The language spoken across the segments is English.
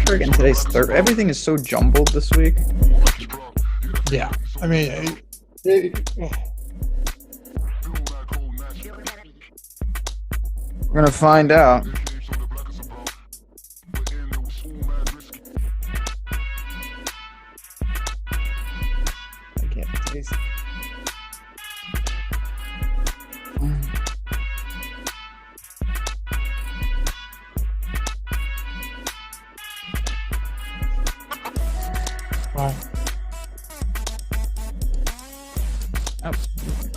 Friggin' today's third. Everything is so jumbled this week. Yeah, I mean, We're gonna find out. I can't taste. wow.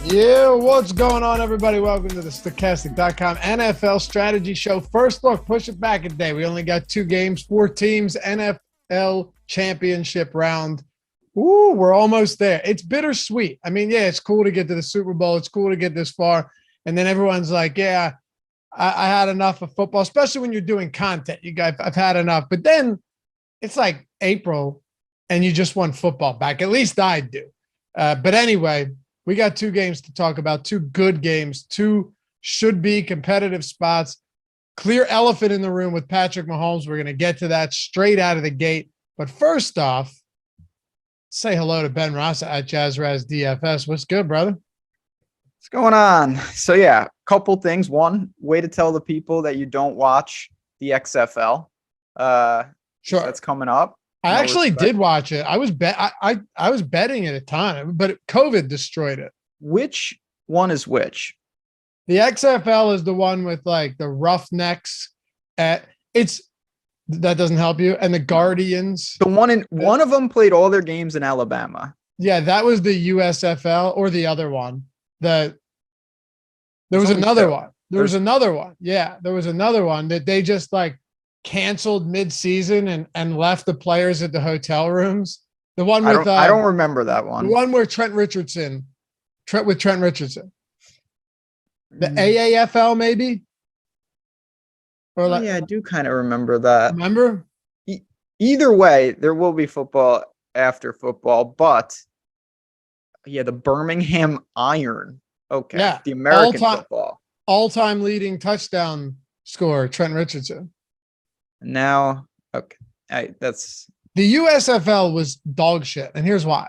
Yeah, what's going on, everybody? Welcome to the Stokastic.com NFL strategy show. First look, push it back a day. We only got 2 games, 4 teams, NFL championship round. Ooh, we're almost there. It's bittersweet. I mean, yeah, it's cool to get to the Super Bowl. It's cool to get this far. And then everyone's like, yeah, I had enough of football, especially when you're doing content. You guys, I've had enough. But then it's like April and you just want football back. At least I do. But anyway, we got 2 games to talk about, 2 good games, 2 should-be competitive spots. Clear elephant in the room with Patrick Mahomes. We're going to get to that straight out of the gate. But first off, say hello to Ben Rasa at JazzRaz DFS. What's good, brother? What's going on? So yeah, couple things. One, way to tell the people that you don't watch the XFL. Sure, that's coming up. I actually did watch it. I was betting it a ton, but COVID destroyed it. Which one is which? The XFL is the one with like the Roughnecks. That doesn't help you. And the Guardians. The one of them played all their games in Alabama. Yeah, that was the USFL or the other one. There was another one. There was another one. Yeah, there was another one that they just like canceled mid-season and left the players at the hotel rooms. The one with I don't remember that one. The one where Trent Richardson. The AAFL maybe? Or like, yeah, I do kind of remember that. Remember? Either way, there will be football after football, but yeah, the Birmingham Iron. Okay. Yeah. The American football. All-time leading touchdown scorer, Trent Richardson. Now, okay, that's the USFL was dog shit, and here's why.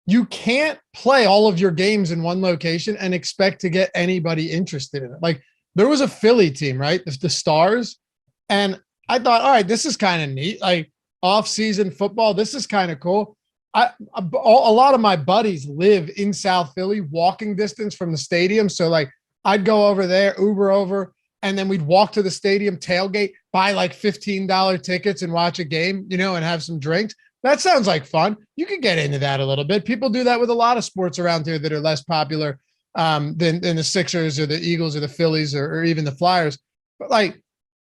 You can't play all of your games in one location and expect to get anybody interested in it. Like there was a Philly team, right? The Stars, and I thought, all right, this is kind of neat. Like off-season football, this is kind of cool. A lot of my buddies live in South Philly, walking distance from the stadium, so like I'd go over there, Uber over. And then we'd walk to the stadium tailgate, buy like $15 tickets and watch a game, and have some drinks. That sounds like fun. You could get into that a little bit. People do that with a lot of sports around here that are less popular than the Sixers or the Eagles or the Phillies or even the Flyers. But like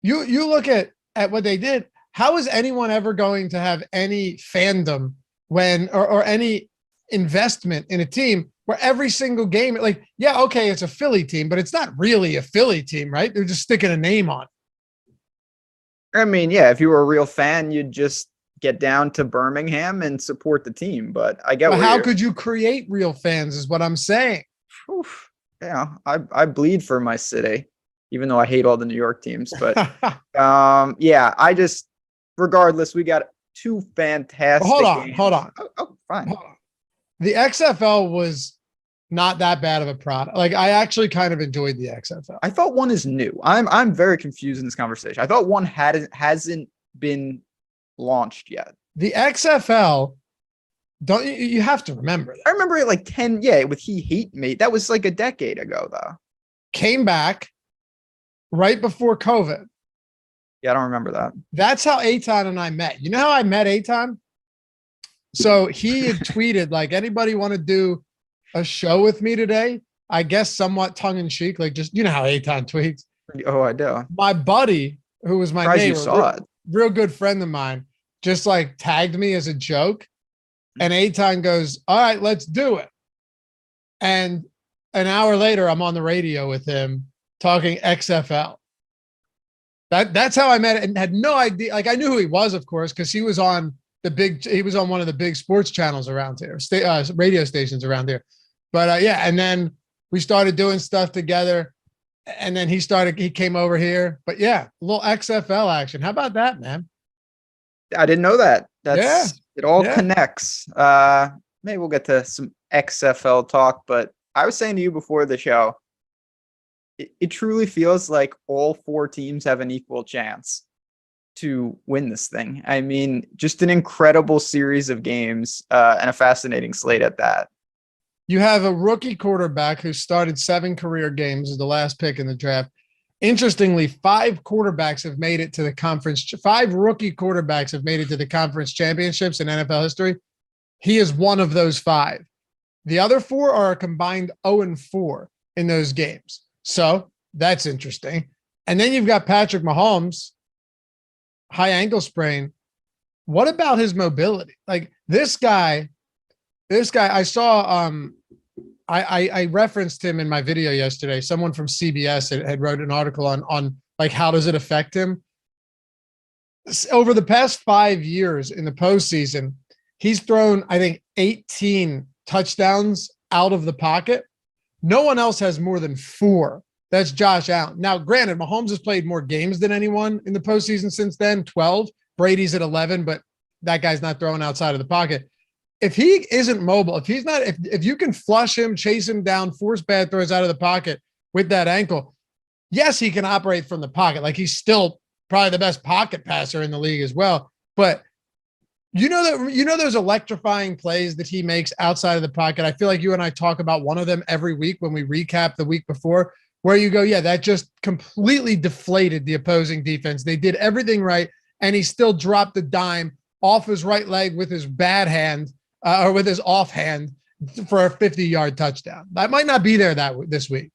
you look at what they did. How is anyone ever going to have any fandom or any investment in a team where every single game, like, yeah, okay, it's a Philly team, but it's not really a Philly team, right? They're just sticking a name on it. I mean, yeah, if you were a real fan, you'd just get down to Birmingham and support the team. But I get. But how could you create real fans? Is what I'm saying. Oof. Yeah, I bleed for my city, even though I hate all the New York teams. But yeah, regardless, we got 2 fantastic. Hold on. Oh, fine. Hold on. The XFL was not that bad of a product. Like I actually kind of enjoyed the XFL. I thought one is new. I'm very confused in this conversation. I thought one hasn't been launched yet. The XFL, don't you have to remember that. I remember it like 10, with He Hate Me. That was like a decade ago though. Came back right before COVID. Yeah, I don't remember that. That's how Eitan and I met. You know how I met Eitan? So he had tweeted like, anybody want to do a show with me today? I guess somewhat tongue in cheek, like just, how Eitan tweets. Oh, I do. My buddy, who was my neighbor, real good friend of mine, just like tagged me as a joke. And Eitan goes, all right, let's do it. And an hour later, I'm on the radio with him talking XFL. That's how I met it and had no idea. Like I knew who he was, of course, because he was on one of the big sports channels around here, radio stations around here. But and then we started doing stuff together. And then he came over here. But yeah, a little XFL action. How about that, man? I didn't know that. Yeah. It all Yeah. connects. Maybe we'll get to some XFL talk, but I was saying to you before the show, it truly feels like all four teams have an equal chance to win this thing. I mean, just an incredible series of games and a fascinating slate at that. You have a rookie quarterback who started 7 career games as the last pick in the draft. Interestingly, 5 quarterbacks have made it to the conference. 5 rookie quarterbacks have made it to the conference championships in NFL history. He is one of those 5. The other 4 are a combined 0-4 in those games. So that's interesting. And then you've got Patrick Mahomes, high ankle sprain. What about his mobility? Like this guy, I saw, I referenced him in my video yesterday. Someone from CBS had wrote an article on like, how does it affect him? Over the past 5 years in the postseason, he's thrown, I think, 18 touchdowns out of the pocket. No one else has more than 4. That's Josh Allen. Now, granted, Mahomes has played more games than anyone in the postseason since then, 12. Brady's at 11, but that guy's not throwing outside of the pocket. If he isn't mobile, if you can flush him, chase him down, force bad throws out of the pocket with that ankle, yes, he can operate from the pocket. Like he's still probably the best pocket passer in the league as well. But those electrifying plays that he makes outside of the pocket. I feel like you and I talk about one of them every week when we recap the week before, where you go, yeah, that just completely deflated the opposing defense. They did everything right, and he still dropped the dime off his right leg with his bad hand or with his off hand for a 50-yard touchdown. That might not be there this week.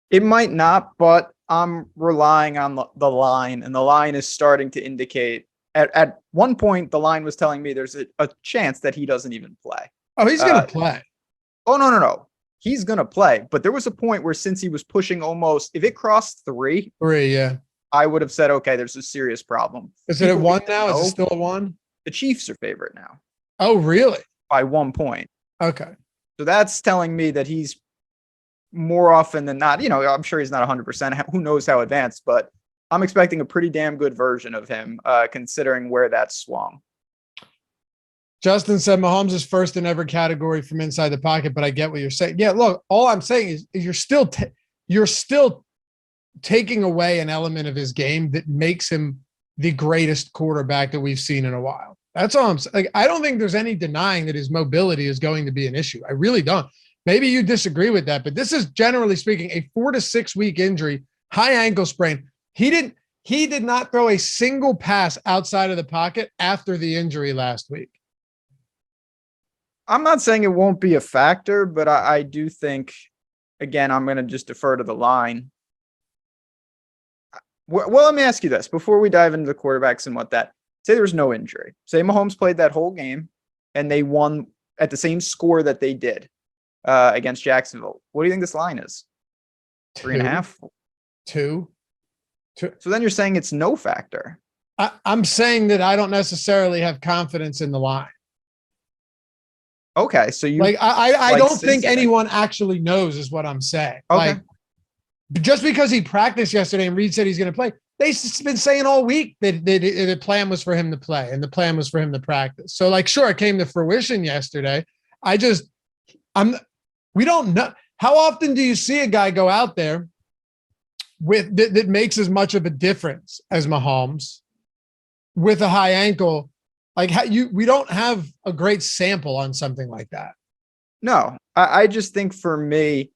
It might not, but I'm relying on the line, and the line is starting to indicate. At one point, the line was telling me there's a chance that he doesn't even play. Oh, he's going to play. Oh, no. He's going to play. But there was a point where since he was pushing almost, if it crossed 3, yeah, I would have said, okay, there's a serious problem. Is it at 1 now? Is it still at 1? The Chiefs are favorite now. Oh, really? By 1 point. Okay. So that's telling me that he's more often than not, I'm sure he's not 100%. Who knows how advanced, but I'm expecting a pretty damn good version of him, considering where that swung. Justin said Mahomes is first in every category from inside the pocket, but I get what you're saying. Yeah, look, all I'm saying is you're still taking away an element of his game that makes him the greatest quarterback that we've seen in a while. That's all I'm saying. Like, I don't think there's any denying that his mobility is going to be an issue. I really don't. Maybe you disagree with that, but this is generally speaking a 4 to 6 week injury, high ankle sprain. He did not throw a single pass outside of the pocket after the injury last week. I'm not saying it won't be a factor, but I do think, again, I'm going to just defer to the line. Well, let me ask you this before we dive into the quarterbacks and say there was no injury. Say Mahomes played that whole game and they won at the same score that they did against Jacksonville. What do you think this line is? 3.5? 2. So then you're saying it's no factor. I'm saying that I don't necessarily have confidence in the line. Okay, so you I don't think anyone actually knows is what I'm saying. Okay. Like, just because he practiced yesterday and Reed said he's going to play, they've been saying all week that the plan was for him to play and the plan was for him to practice. So like, sure, it came to fruition yesterday. We don't know. How often do you see a guy go out there with that makes as much of a difference as Mahomes with a high ankle? Like we don't have a great sample on something like that. No, I just think for me,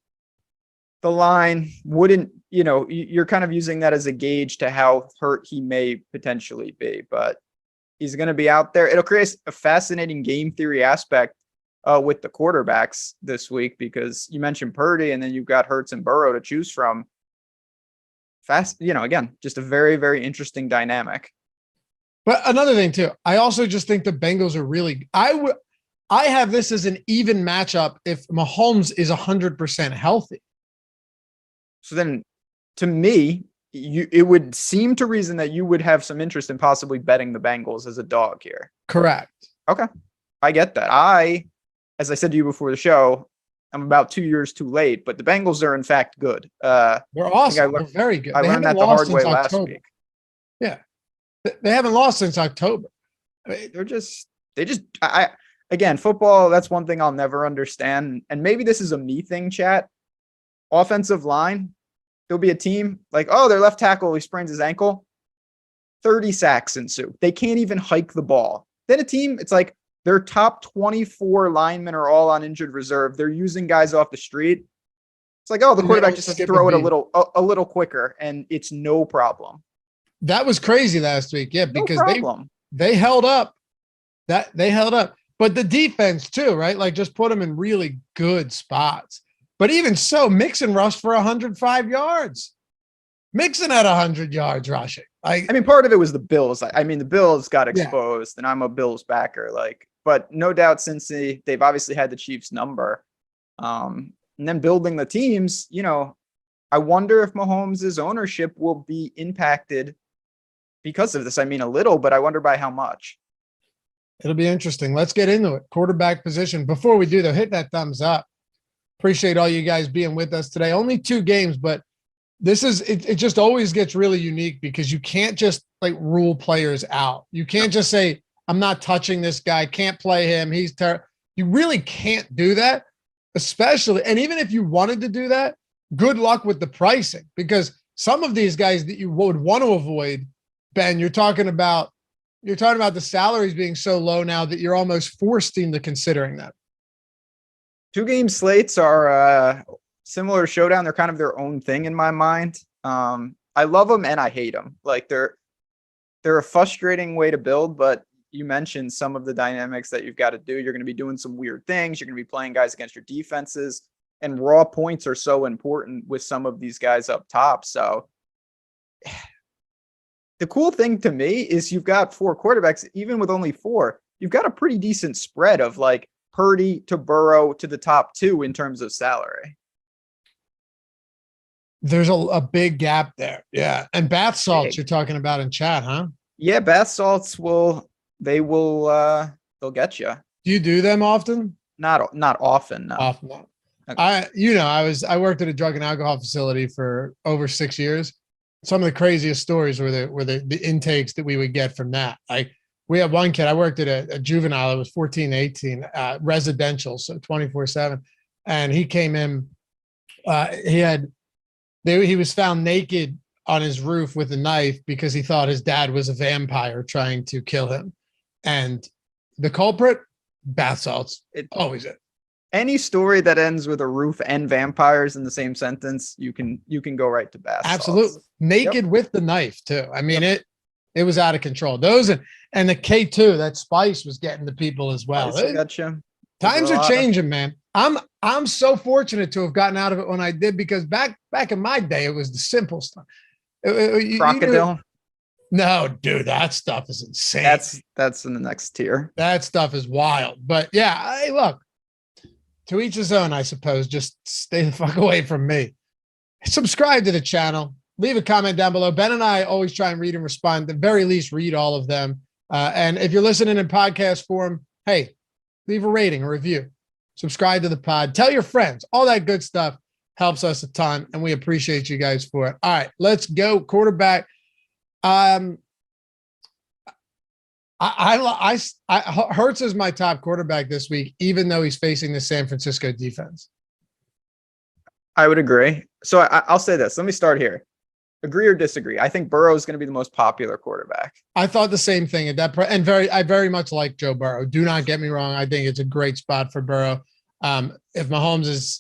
the line wouldn't, you're kind of using that as a gauge to how hurt he may potentially be, but he's going to be out there. It'll create a fascinating game theory aspect with the quarterbacks this week, because you mentioned Purdy and then you've got Hurts and Burrow to choose from. Again, just a very, very interesting dynamic. But another thing too, I also just think the Bengals are really, I have this as an even matchup if Mahomes is 100% healthy. So then to me, it would seem to reason that you would have some interest in possibly betting the Bengals as a dog here. Correct. Okay. I get that. As I said to you before the show, I'm about 2 years too late, but the Bengals are in fact good. They're awesome. They're very good. I learned that the hard way last week. Yeah. They haven't lost since October. Again, football, that's one thing I'll never understand. And maybe this is a me thing, chat. Offensive line, there'll be a team like, oh, their left tackle, he sprains his ankle. 30 sacks ensue. They can't even hike the ball. Then a team, it's like their top 24 linemen are all on injured reserve. They're using guys off the street. It's like, oh, the quarterback just has to throw it a little quicker, and it's no problem. That was crazy last week. Yeah, because they held up. They held up. But the defense too, right? Like just put them in really good spots. But even so, Mixon rushed for 105 yards. Mixon had 100 yards rushing. I mean, part of it was the Bills. I mean, the Bills got exposed, and I'm a Bills backer. But no doubt, since they've obviously had the Chiefs' number, and then building the teams, I wonder if Mahomes' ownership will be impacted because of this. I mean, a little, but I wonder by how much. It'll be interesting. Let's get into it. Quarterback position. Before we do, though, hit that thumbs up. Appreciate all you guys being with us today. Only 2 games, but it just always gets really unique because you can't just rule players out. You can't just say, I'm not touching this guy, can't play him. He's terrible. You really can't do that, especially. And even if you wanted to do that, good luck with the pricing, because some of these guys that you would want to avoid, Ben, you're talking about the salaries being so low now that you're almost forced into considering that. 2-game slates are similar showdown. They're kind of their own thing in my mind. I love them and I hate them. They're a frustrating way to build, but you mentioned some of the dynamics that you've got to do. You're going to be doing some weird things. You're going to be playing guys against your defenses, and raw points are so important with some of these guys up top. So the cool thing to me is you've got 4 quarterbacks. Even with only 4, you've got a pretty decent spread of Purdy to Burrow to the top 2 in terms of salary. There's a big gap there. Yeah. And bath salts you're talking about in chat, huh? Yeah, bath salts they'll get you. Do you do them often? Not often. No. Often. Okay. I worked at a drug and alcohol facility for over 6 years. Some of the craziest stories were the intakes that we would get from that. We had one kid, I worked at a juvenile, it was 14, 18, residential, so 24/7. And he came in, he was found naked on his roof with a knife because he thought his dad was a vampire trying to kill him. And the culprit, bath salts. Always it. Any story that ends with a roof and vampires in the same sentence, you can go right to bath salts. Absolutely. Naked with the knife too. I mean, it was out of control. Those and the K2, that spice was getting to people as well. Gotcha. Times are changing, man. I'm so fortunate to have gotten out of it when I did, because back in my day, it was the simple stuff. Crocodile. No, dude, that stuff is insane. That's in the next tier. That stuff is wild. But yeah, hey, look, to each his own, I suppose. Just stay the fuck away from me. Subscribe to the channel. Leave a comment down below. Ben and I always try and read and respond. At the very least, read all of them. And if you're listening in podcast form, hey, leave a rating, a review. Subscribe to the pod. Tell your friends. All that good stuff helps us a ton, and we appreciate you guys for it. All right, let's go. Quarterback. Hurts is my top quarterback this week, even though he's facing the San Francisco defense. I would agree. So I'll say this. Let me start here. Agree or disagree? I think Burrow is going to be the most popular quarterback. I thought the same thing at that point, and I very much like Joe Burrow. Do not get me wrong. I think it's a great spot for Burrow. If Mahomes is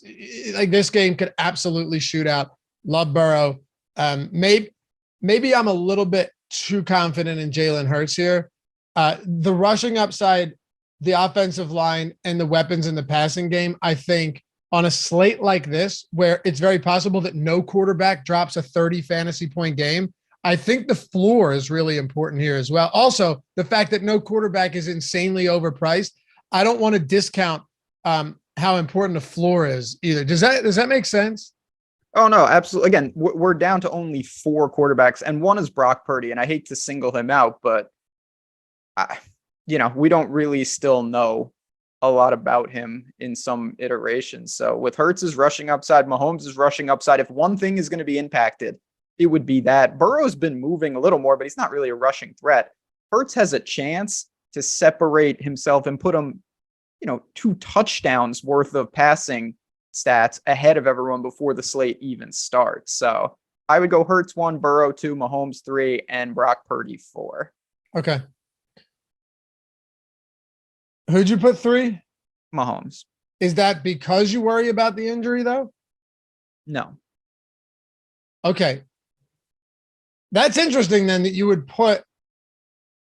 this game could absolutely shoot out. Love Burrow. Maybe I'm a little bit too confident in Jalen Hurts here. The rushing upside, the offensive line, and the weapons in the passing game, I think on a slate like this, where it's very possible that no quarterback drops a 30 fantasy point game, I think the floor is really important here as well. Also, the fact that no quarterback is insanely overpriced. I don't want to discount how important the floor is either. Does that make sense? Oh, no, absolutely. Again, we're down to only 4 quarterbacks, and one is Brock Purdy, and I hate to single him out, but we don't really still know a lot about him in some iterations. So with Hurts' rushing upside, Mahomes' rushing upside, if one thing is going to be impacted, it would be that. Burrow's been moving a little more, but he's not really a rushing threat. Hurts has a chance, to separate himself and put him, 2 touchdowns worth of passing stats ahead of everyone before the slate even starts. So I would go Hurts 1, Burrow 2, Mahomes 3, and Brock Purdy 4. Okay. Who'd you put 3? Mahomes. Is that because you worry about the injury though? No. Okay. That's interesting then that you would put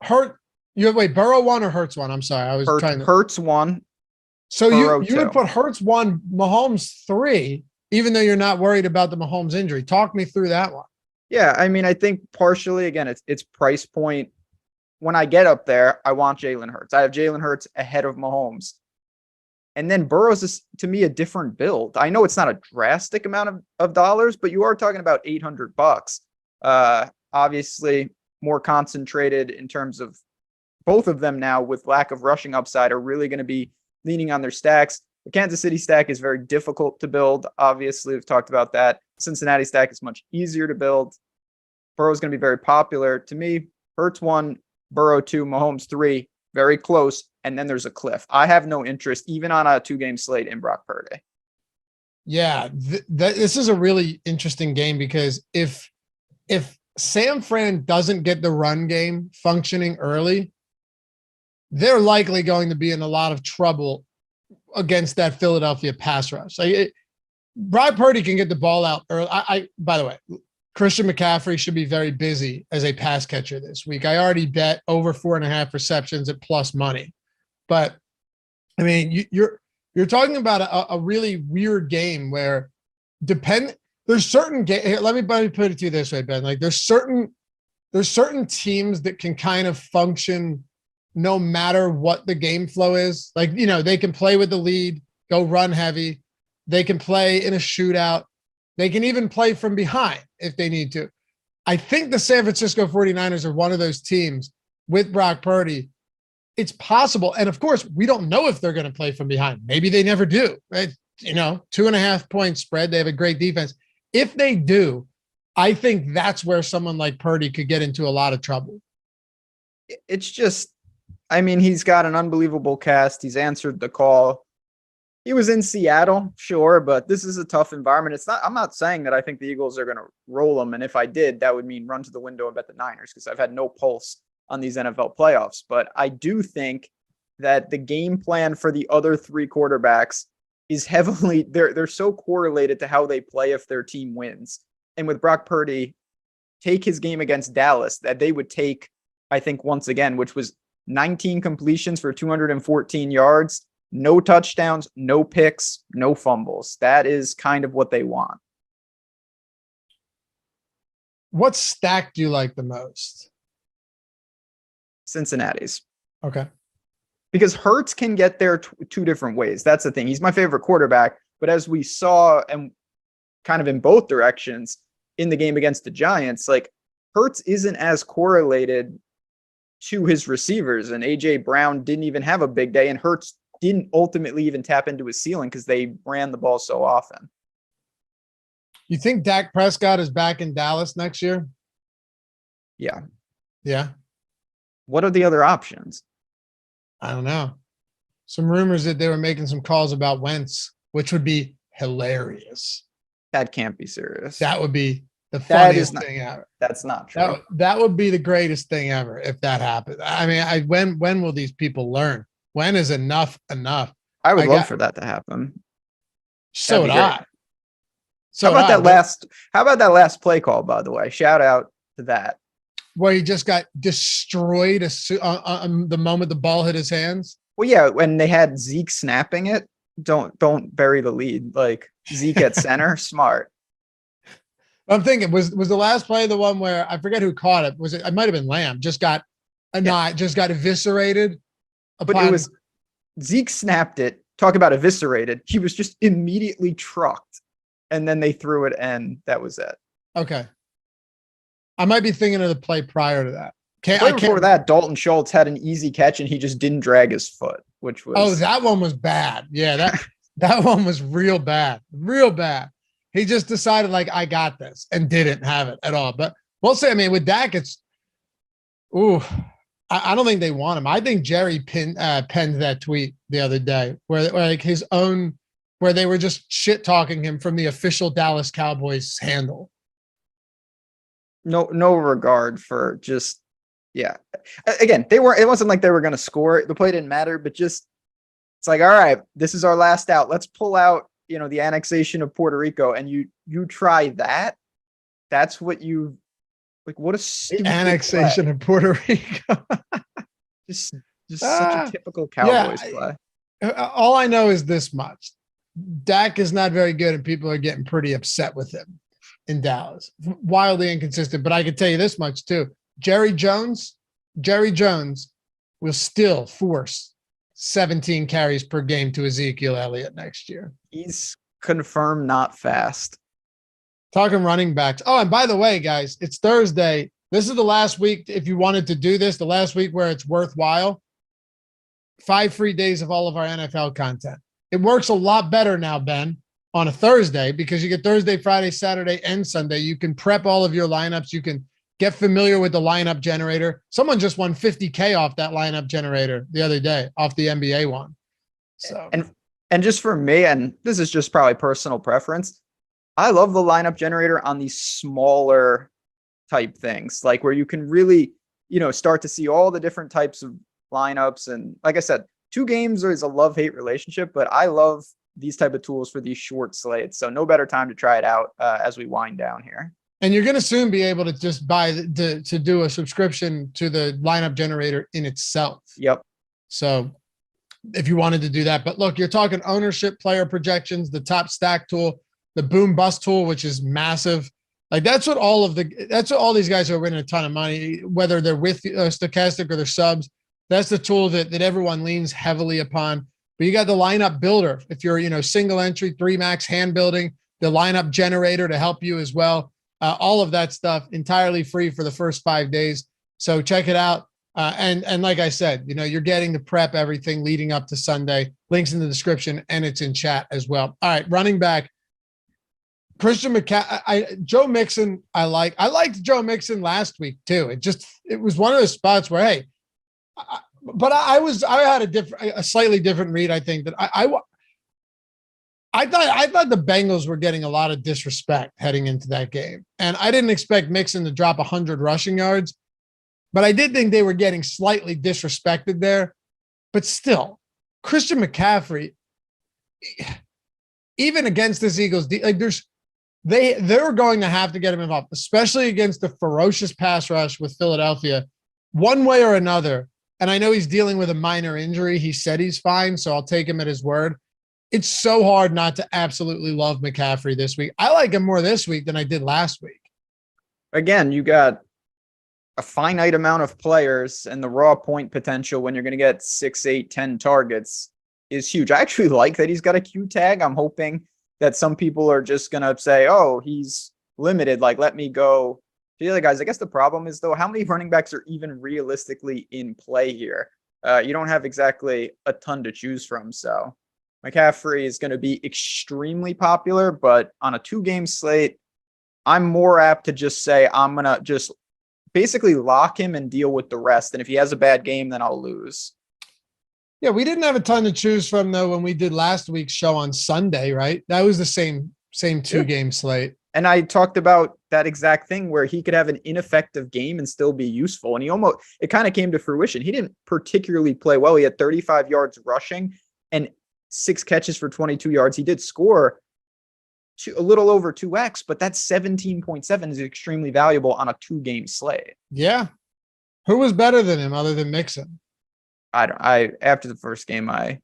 Burrow 1 or Hurts 1? I'm sorry. I was trying to. Hurts 1. So Burrow you would 2. put Hurts 1, Mahomes 3, even though you're not worried about the Mahomes injury. Talk me through that one. Yeah, I mean, I think partially, again, it's price point. When I get up there, I want Jalen Hurts. I have Jalen Hurts ahead of Mahomes. And then Burrow's is, to me, a different build. I know it's not a drastic amount of dollars, but you are talking about $800. Obviously, more concentrated in terms of both of them now with lack of rushing upside are really going to be leaning on their stacks. The Kansas City stack is very difficult to build. Obviously, we've talked about that. Cincinnati stack is much easier to build. Burrow is going to be very popular. To me, Hurts 1, Burrow 2, Mahomes 3, very close. And then there's a cliff. I have no interest, even on a 2-game slate, in Brock Purdy. Yeah, this is a really interesting game because if San Fran doesn't get the run game functioning early, they're likely going to be in a lot of trouble against that Philadelphia pass rush. Brock Purdy can get the ball out early. By the way, Christian McCaffrey should be very busy as a pass catcher this week. I already bet over 4.5 receptions at plus money. But I mean, you're talking about a really weird game where there's certain let me put it to you this way, Ben. Like there's certain teams that can kind of function no matter what the game flow is. Like, they can play with the lead, go run heavy. They can play in a shootout. They can even play from behind if they need to. I think the San Francisco 49ers are one of those teams with Brock Purdy. It's possible. And of course, we don't know if they're going to play from behind. Maybe they never do, right? 2.5 point spread. They have a great defense. If they do, I think that's where someone like Purdy could get into a lot of trouble. It's just, I mean, he's got an unbelievable cast. He's answered the call. He was in Seattle, sure, but this is a tough environment. I'm not saying that I think the Eagles are going to roll them. And if I did, that would mean run to the window and bet the Niners because I've had no pulse on these NFL playoffs. But I do think that the game plan for the other 3 quarterbacks is heavily, they're so correlated to how they play if their team wins. And with Brock Purdy, take his game against Dallas that they would take, I think, once again, which was 19 completions for 214 yards, no touchdowns, no picks, no fumbles. That is kind of what they want. What stack do you like the most? Cincinnati's. Okay. Because Hurts can get there 2 different ways. That's the thing. He's my favorite quarterback. But as we saw, and kind of in both directions in the game against the Giants, like Hurts isn't as correlated to his receivers. And A.J. Brown didn't even have a big day. And Hurts didn't ultimately even tap into his ceiling because they ran the ball so often. You think Dak Prescott is back in Dallas next year? Yeah. Yeah. What are the other options? I don't know. Some rumors that they were making some calls about Wentz, which would be hilarious. That can't be serious. That would be the funniest thing ever. That's not true. That would be the greatest thing ever if that happened. I mean, when will these people learn? When is enough enough? I would love for that to happen. So would I. How about that last play call, by the way? Shout out to that. Where he just got destroyed the moment the ball hit his hands. Well, yeah, when they had Zeke snapping it, don't bury the lead. Like Zeke at center, smart. I'm thinking, was the last play the one where I forget who caught it? Was it? It might have been Lamb. Just got eviscerated. But it was Zeke snapped it. Talk about eviscerated. He was just immediately trucked, and then they threw it, and that was it. Okay. I might be thinking of the play prior to that. Before that, Dalton Schultz had an easy catch, and he just didn't drag his foot, which was... Oh, that one was bad. Yeah, that one was real bad. Real bad. He just decided, like, I got this, and didn't have it at all. But we'll say, I mean, with Dak, it's... Ooh. I don't think they want him. I think Jerry penned that tweet the other day where like his own, where they were just shit talking him from the official Dallas Cowboys handle. No regard for just, yeah. Again, it wasn't like they were going to score. The play didn't matter, but just, it's like, all right, this is our last out. Let's pull out, the annexation of Puerto Rico, and you try that. That's what you, like, what a stupid annexation play. of Puerto Rico. just such a typical Cowboys play. All I know is this much. Dak is not very good, and people are getting pretty upset with him in Dallas. Wildly inconsistent, but I can tell you this much too. Jerry Jones will still force 17 carries per game to Ezekiel Elliott next year. He's confirmed not fast. Talking running backs. Oh, and by the way, guys, it's Thursday. This is the last week, if you wanted to do this, the last week where it's worthwhile. 5 free days of all of our NFL content. It works a lot better now, Ben, on a Thursday, because you get Thursday, Friday, Saturday, and Sunday. You can prep all of your lineups. You can get familiar with the lineup generator. Someone just won $50K off that lineup generator the other day, off the NBA one. So and just for me, and this is just probably personal preference, I love the lineup generator on these smaller type things, like where you can really, start to see all the different types of lineups. And like I said, 2 games is a love-hate relationship, but I love these type of tools for these short slates. So no better time to try it out as we wind down here. And you're going to soon be able to just buy to do a subscription to the lineup generator in itself. Yep. So if you wanted to do that, but look, you're talking ownership, player projections, the top stack tool, the boom bust tool, which is massive. Like that's what all these guys who are winning a ton of money, whether they're with Stokastic or they're subs, that's the tool that everyone leans heavily upon. But you got the lineup builder. If you're, single entry, 3 max hand building, the lineup generator to help you as well. All of that stuff entirely free for the first 5 days. So check it out. And like I said, you're getting to prep everything leading up to Sunday. Links in the description, and it's in chat as well. All right, running back. Christian McCaffrey, Joe Mixon, I liked Joe Mixon last week too. It was one of those spots where, hey, I had a slightly different read. I think that I thought the Bengals were getting a lot of disrespect heading into that game. And I didn't expect Mixon to drop 100 rushing yards, but I did think they were getting slightly disrespected there. But still, Christian McCaffrey, even against this Eagles, like they're going to have to get him involved, especially against the ferocious pass rush with Philadelphia, one way or another. And I know he's dealing with a minor injury. He said he's fine, so I'll take him at his word. It's so hard not to absolutely love McCaffrey this week. I like him more this week than I did last week. Again, you got a finite amount of players, and the raw point potential when you're going to get 6, 8, 10 targets is huge. I actually like that he's got a Q tag. I'm hoping that some people are just going to say, oh, he's limited. Like, let me go to the other guys. I guess the problem is, though, how many running backs are even realistically in play here? You don't have exactly a ton to choose from. So McCaffrey is going to be extremely popular, but on a 2-game slate, I'm more apt to just say I'm going to just basically lock him and deal with the rest. And if he has a bad game, then I'll lose. Yeah, we didn't have a ton to choose from, though, when we did last week's show on Sunday, right? That was the same 2-game slate. And I talked about that exact thing where he could have an ineffective game and still be useful. And it kind of came to fruition. He didn't particularly play well. He had 35 yards rushing and 6 catches for 22 yards. He did score a little over 2x, but that 17.7 is extremely valuable on a 2-game slate. Yeah. Who was better than him other than Mixon? After the first game, I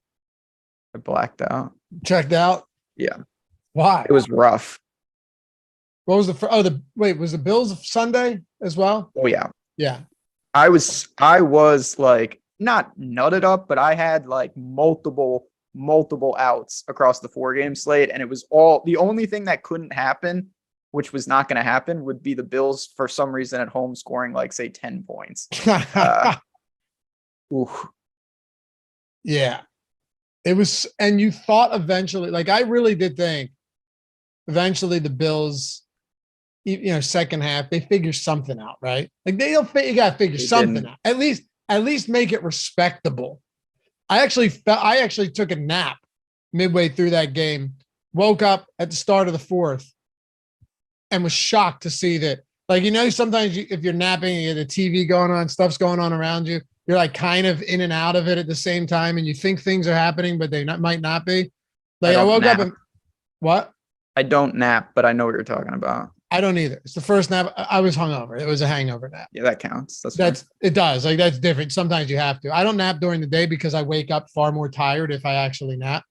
blacked out. Checked out? Yeah. Why? It was rough. What was was the Bills Sunday as well? Oh yeah. Yeah. I was like not nutted up, but I had like multiple outs across the 4-game slate. And it was the only thing that couldn't happen, which was not going to happen, would be the Bills for some reason at home scoring like, say, 10 points. Yeah. It was, and you thought eventually, like I really did think eventually the Bills, second half, they figure something out, right? Like you got to figure something out. At least at least make it respectable. I actually took a nap midway through that game, woke up at the start of the fourth, and was shocked to see that. Like, sometimes if you're napping and you have the TV going on, stuff's going on around you, you're like kind of in and out of it at the same time, and you think things are happening, but they might not be. Like, I woke up and what? I don't nap, but I know what you're talking about. I don't either. It's the first nap. I was hungover. It was a hangover nap. Yeah, that counts. It does. Like, that's different. Sometimes you have to. I don't nap during the day because I wake up far more tired if I actually nap.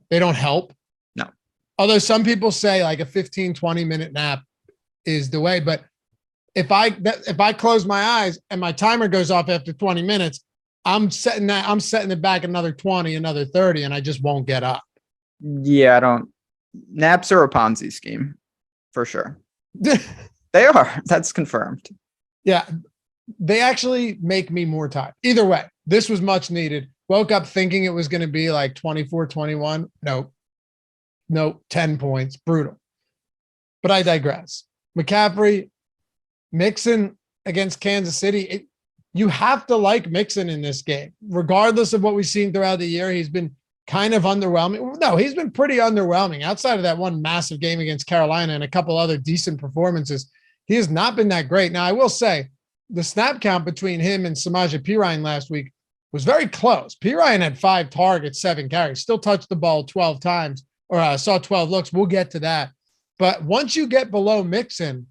They don't help. No. Although some people say like a 15, 20-minute nap is the way. But if I close my eyes and my timer goes off after 20 minutes, I'm setting it back another 20, another 30, and I just won't get up. Yeah, I don't. Naps are a Ponzi scheme for sure. They are. That's confirmed. Yeah. They actually make me more tired. Either way, this was much needed. Woke up thinking it was going to be like 24-21. Nope. 10 points. Brutal. But I digress. McCaffrey, Mixon against Kansas City. You have to like Mixon in this game. Regardless of what we've seen throughout the year, he's been kind of underwhelming. No, he's been pretty underwhelming. Outside of that one massive game against Carolina and a couple other decent performances, he has not been that great. Now, I will say the snap count between him and Samaje Perine last week was very close. Perine had 5 targets, 7 carries, still touched the ball 12 times, or saw 12 looks. We'll get to that. But once you get below Mixon,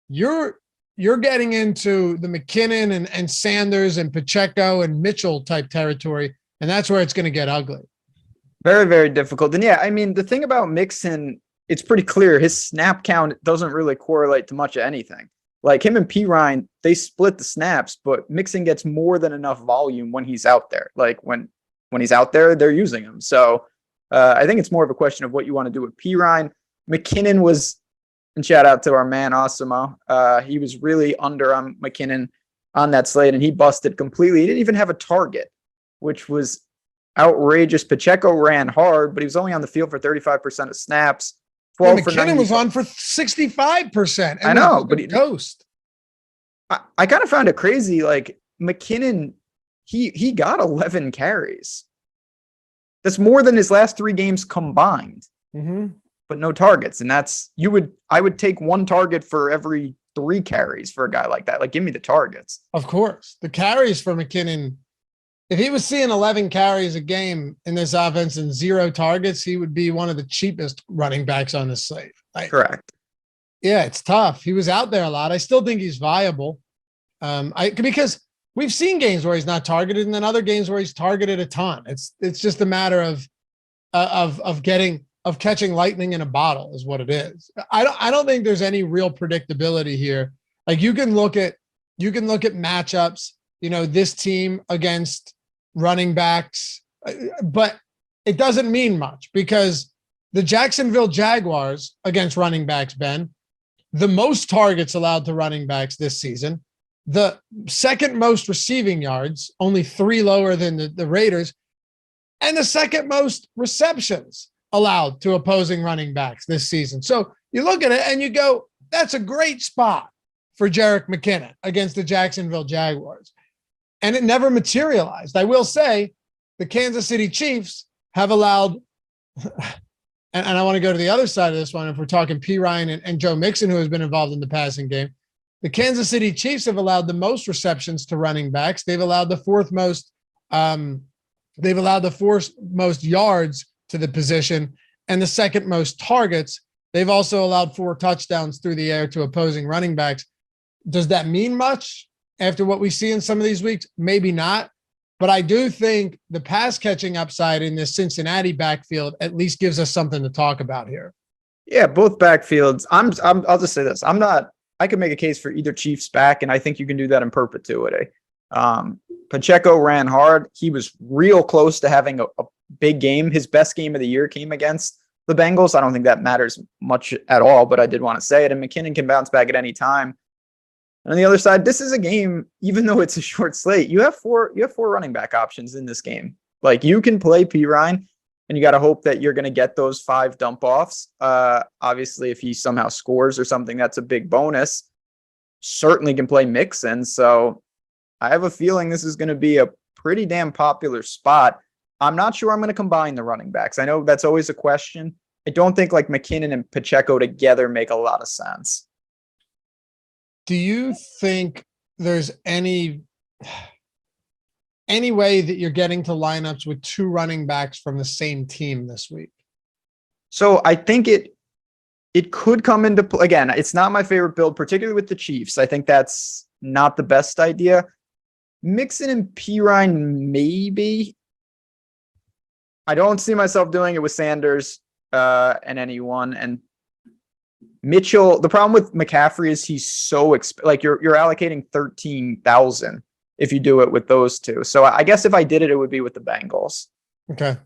you're getting into the McKinnon and Sanders and Pacheco and Mitchell type territory, and that's where it's going to get ugly. Very, very difficult. And yeah, I mean, the thing about Mixon, it's pretty clear his snap count doesn't really correlate to much of anything. Like him and Perine, they split the snaps, but Mixon gets more than enough volume when he's out there. Like when he's out there, they're using him. So I think it's more of a question of what you want to do with Perine. McKinnon was, and shout out to our man Osimo. He was really under on McKinnon on that slate, and he busted completely. He didn't even have a target, which was outrageous. Pacheco ran hard, but he was only on the field for 35% of snaps. McKinnon was on for 65%. I know, but he toast. I kind of found it crazy. Like McKinnon, he got 11 carries. That's more than his last 3 games combined, but no targets. And I would take 1 target for every 3 carries for a guy like that. Like, give me the targets. Of course, the carries for McKinnon. If he was seeing 11 carries a game in this offense and 0 targets, he would be one of the cheapest running backs on the slate. Correct. Yeah, it's tough. He was out there a lot. I still think he's viable. Because we've seen games where he's not targeted, and then other games where he's targeted a ton. It's just a matter of catching lightning in a bottle is what it is. I don't think there's any real predictability here. Like you can look at matchups. This team against running backs, but it doesn't mean much because the Jacksonville Jaguars against running backs, Ben, the most targets allowed to running backs this season, the second most receiving yards, only 3 lower than the Raiders, and the second most receptions allowed to opposing running backs this season. So you look at it and you go, that's a great spot for Jerick McKinnon against the Jacksonville Jaguars. And it never materialized. I will say the Kansas City Chiefs have allowed, and I want to go to the other side of this one. If we're talking Perine and Joe Mixon, who has been involved in the passing game, the Kansas City Chiefs have allowed the most receptions to running backs. They've allowed the fourth most yards to the position and the second most targets. They've also allowed 4 touchdowns through the air to opposing running backs. Does that mean much? After what we see in some of these weeks, maybe not. But I do think the pass catching upside in this Cincinnati backfield at least gives us something to talk about here. Yeah, both backfields. I'll just say this. I could make a case for either Chiefs back, and I think you can do that in perpetuity. Pacheco ran hard. He was real close to having a big game. His best game of the year came against the Bengals. I don't think that matters much at all, but I did want to say it. And McKinnon can bounce back at any time. And on the other side, this is a game, even though it's a short slate, you have four running back options in this game. Like you can play Perine, and you got to hope that you're going to get those 5 dump offs. Obviously, if he somehow scores or something, that's a big bonus. Certainly can play Mixon. So I have a feeling this is going to be a pretty damn popular spot. I'm not sure I'm going to combine the running backs. I know that's always a question. I don't think like McKinnon and Pacheco together make a lot of sense. Do you think there's any way that you're getting to lineups with two running backs from the same team this week? So I think it could come into play. Again, it's not my favorite build, particularly with the Chiefs. I think that's not the best idea. Mixon and Pirine, maybe. I don't see myself doing it with Sanders and anyone. And Mitchell, the problem with McCaffrey is he's so like you're allocating 13,000 if you do it with those two. So I guess if I did it, it would be with the Bengals. Okay.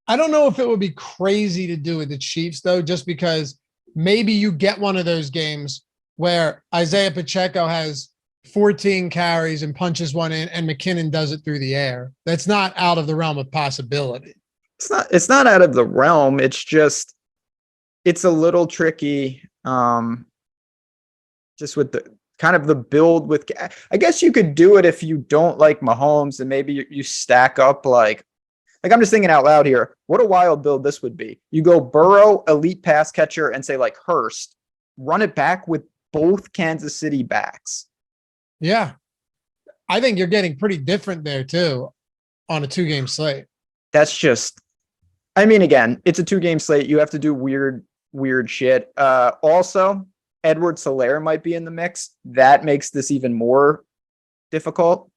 I don't know if it would be crazy to do with the Chiefs though, just because maybe you get one of those games where Isaiah Pacheco has 14 carries and punches one in and McKinnon does it through the air. That's not out of the realm of possibility. It's not out of the realm. It's just, it's a little tricky. Just with the kind of the build with, I guess you could do it if you don't like Mahomes and maybe you stack up like I'm just thinking out loud here. What a wild build this would be. You go Burrow, elite pass catcher, and say like Hurst, run it back with both Kansas City backs. Yeah. I think you're getting pretty different there too on a 2-game slate. That's just, I mean, again, it's a 2-game slate. You have to do weird shit. Also, Edwards-Helaire might be in the mix. That makes this even more difficult.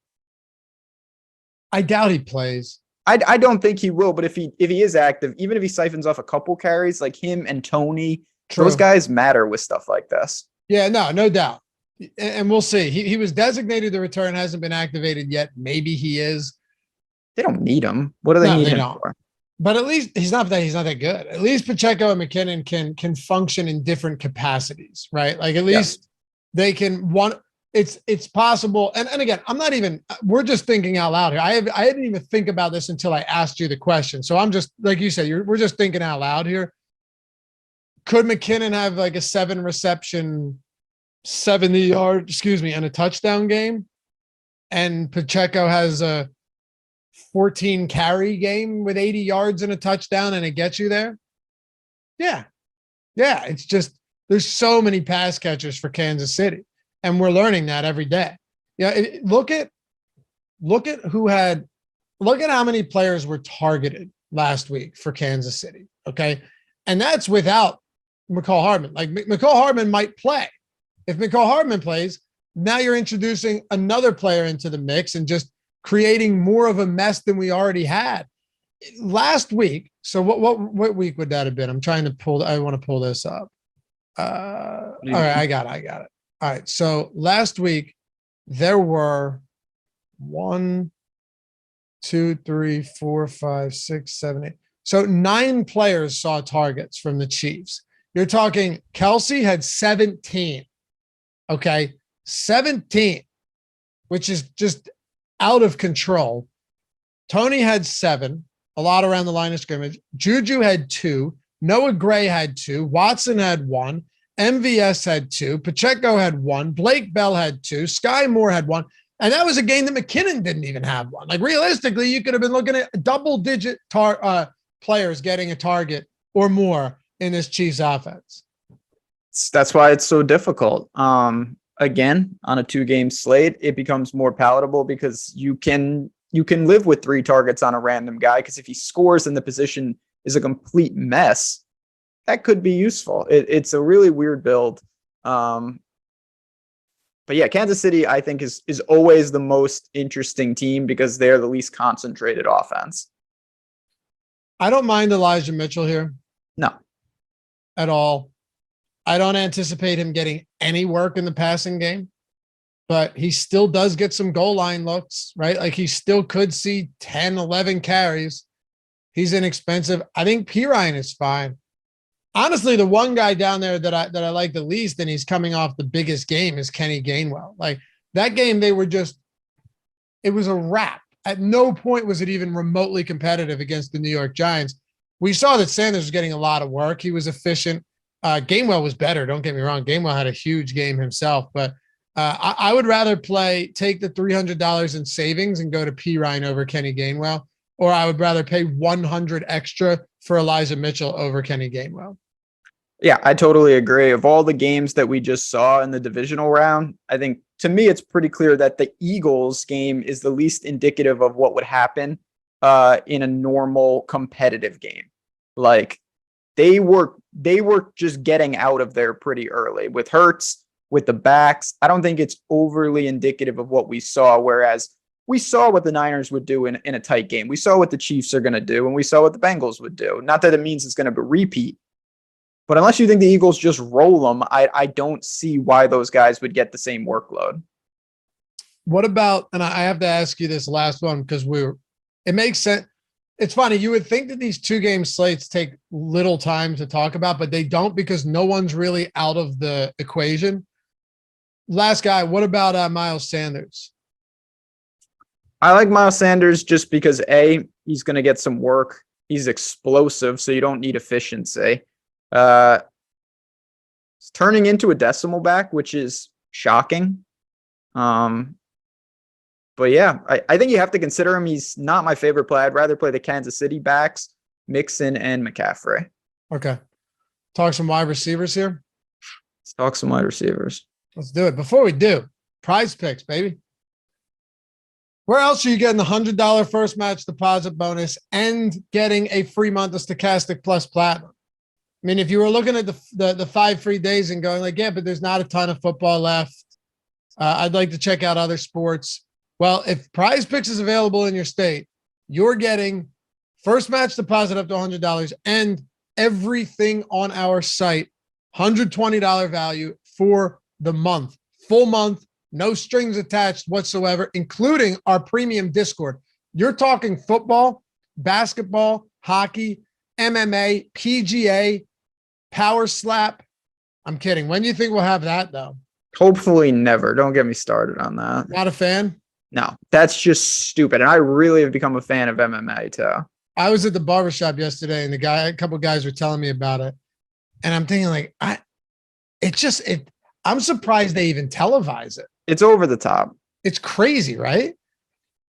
I doubt he plays. I don't think he will, but if he is active, even if he siphons off a couple carries, like him and Tony, True. Those guys matter with stuff like this. Yeah, no doubt. And we'll see. He was designated to return, hasn't been activated yet. Maybe he is. They don't need him. What do they need him for? But at least he's not that good. At least Pacheco and McKinnon can function in different capacities, right? Like at least they can it's possible. And again, we're just thinking out loud here. I didn't even think about this until I asked you the question. So I'm just, like you said, we're just thinking out loud here. Could McKinnon have like a 7 reception, 70-yard, and a touchdown game? And Pacheco has a 14 carry game with 80 yards and a touchdown and it gets you there? Yeah. It's just, there's so many pass catchers for Kansas City. And we're learning that every day. Yeah. Look at how many players were targeted last week for Kansas City. Okay. And that's without McCall Hardman. Like McCall Hardman might play. If McCall Hardman plays, now you're introducing another player into the mix and just creating more of a mess than we already had last week. So what week would that have been? I want to pull this up. All right. I got it. All right. So last week there were 1, 2, 3, 4, 5, 6, 7, 8. So 9 players saw targets from the Chiefs. You're talking Kelsey had 17. Okay. 17, which is just out of control. Tony had 7, a lot around the line of scrimmage. Juju had 2. Noah Gray had 2. Watson had 1. MVS had 2. Pacheco had 1. Blake Bell had 2. Sky Moore had 1. And that was a game that McKinnon didn't even have 1. Like realistically, you could have been looking at double-digit players getting a target or more in this Chiefs offense. That's why it's so difficult. Again, on a 2-game slate, it becomes more palatable because you can live with 3 targets on a random guy, because if he scores and the position is a complete mess, that could be useful. It's a really weird build. But yeah, Kansas City, I think, is always the most interesting team because they're the least concentrated offense. I don't mind Elijah Mitchell here. No. At all. I don't anticipate him getting any work in the passing game, but he still does get some goal line looks, right? Like he still could see 10, 11 carries. He's inexpensive. I think Pirine is fine. Honestly, the one guy down there that I like the least, and he's coming off the biggest game, is Kenny Gainwell. Like that game, it was a wrap. At no point was it even remotely competitive against the New York Giants. We saw that Sanders was getting a lot of work. He was efficient. Gainwell was better. Don't get me wrong. Gainwell had a huge game himself, but I would rather take the $300 in savings and go to P. Ryan over Kenny Gainwell, or I would rather pay 100 extra for Elijah Mitchell over Kenny Gainwell. Yeah, I totally agree. Of all the games that we just saw in the divisional round, I think to me, it's pretty clear that the Eagles game is the least indicative of what would happen in a normal competitive game. Like they were just getting out of there pretty early with Hurts, with the backs. I don't think it's overly indicative of what we saw. Whereas we saw what the Niners would do in a tight game. We saw what the Chiefs are going to do, and we saw what the Bengals would do. Not that it means it's going to be a repeat. But unless you think the Eagles just roll them, I don't see why those guys would get the same workload. What about, and I have to ask you this last one because it makes sense. It's funny. You would think that these 2-game slates take little time to talk about, but they don't because no one's really out of the equation. Last guy, what about Miles Sanders? I like Miles Sanders just because he's going to get some work. He's explosive, so you don't need efficiency. It's turning into a decimal back, which is shocking. But yeah, I think you have to consider him. He's not my favorite play. I'd rather play the Kansas City backs, Mixon and McCaffrey. Okay. Talk some wide receivers here. Let's talk some wide receivers. Let's do it. Before we do, Prize Picks, baby. Where else are you getting the $100 first match deposit bonus and getting a free month of Stokastic Plus Platinum? I mean, if you were looking at the 5 free days and going like, yeah, but there's not a ton of football left. I'd like to check out other sports. Well, if Prize Picks is available in your state, you're getting first match deposit up to $100 and everything on our site, $120 value for the month, full month, no strings attached whatsoever, including our premium Discord. You're talking football, basketball, hockey, MMA, PGA, power slap. I'm kidding. When do you think we'll have that though? Hopefully never. Don't get me started on that. Not a fan? No, that's just stupid. And I really have become a fan of MMA too. I was at the barbershop yesterday and a couple of guys were telling me about it. And I'm thinking like, I'm surprised they even televise it. It's over the top. It's crazy, right?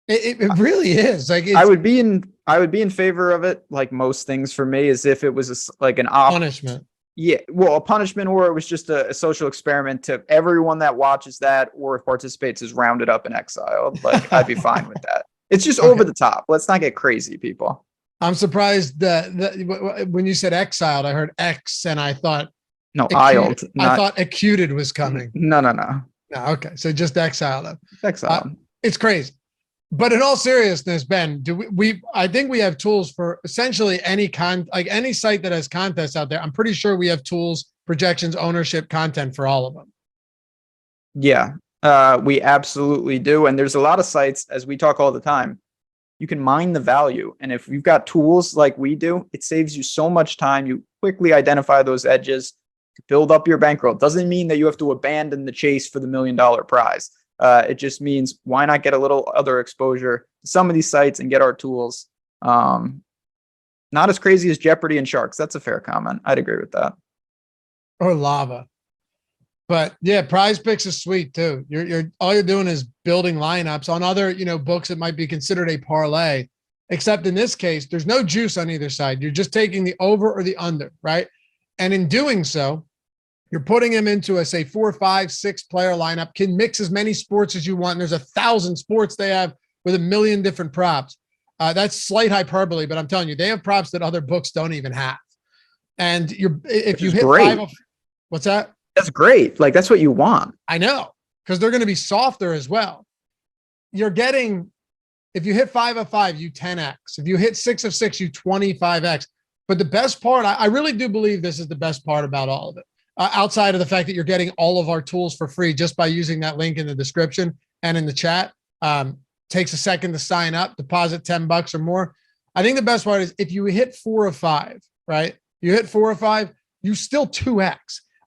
It really is. Like I would be in favor of it. Like most things for me, as if it was like an punishment. Yeah, well, a punishment, or it was just a social experiment to everyone that watches that or participates is rounded up and exiled. Like I'd be fine with that. It's just over the top. Let's not get crazy, people. I'm surprised that when you said exiled, I heard X and I thought isled. I thought acuted was coming. No. Okay, so just exiled. Exiled. It's crazy. But in all seriousness, Ben, I think we have tools for essentially any any site that has contests out there. I'm pretty sure we have tools, projections, ownership, content for all of them. Yeah, we absolutely do. And there's a lot of sites, as we talk all the time, you can mine the value. And if you've got tools like we do, it saves you so much time. You quickly identify those edges, build up your bankroll. It doesn't mean that you have to abandon the chase for the $1 million prize. It just means why not get a little other exposure to some of these sites and get our tools. Not as crazy as Jeopardy and Sharks. That's a fair comment. I'd agree with that. Or lava. But yeah, Prize Picks is sweet too. All you're doing is building lineups on other, books that might be considered a parlay, except in this case, there's no juice on either side. You're just taking the over or the under, right? And in doing so, you're putting him into a, say, 4, 5, 6 player lineup, can mix as many sports as you want. And there's 1,000 sports they have with 1 million different props. That's slight hyperbole, but I'm telling you, they have props that other books don't even have. And if you hit great. What's that? That's great. Like that's what you want. I know, because they're going to be softer as well. You're getting, if you hit 5 of 5, you 10x. If you hit 6 of 6, you 25x. But the best part, I really do believe this is the best part about all of it. Outside of the fact that you're getting all of our tools for free just by using that link in the description and in the chat. Takes a second to sign up, deposit $10 or more. I think the best part is if you hit 4 of 5, right? You hit 4 of 5, you still 2x.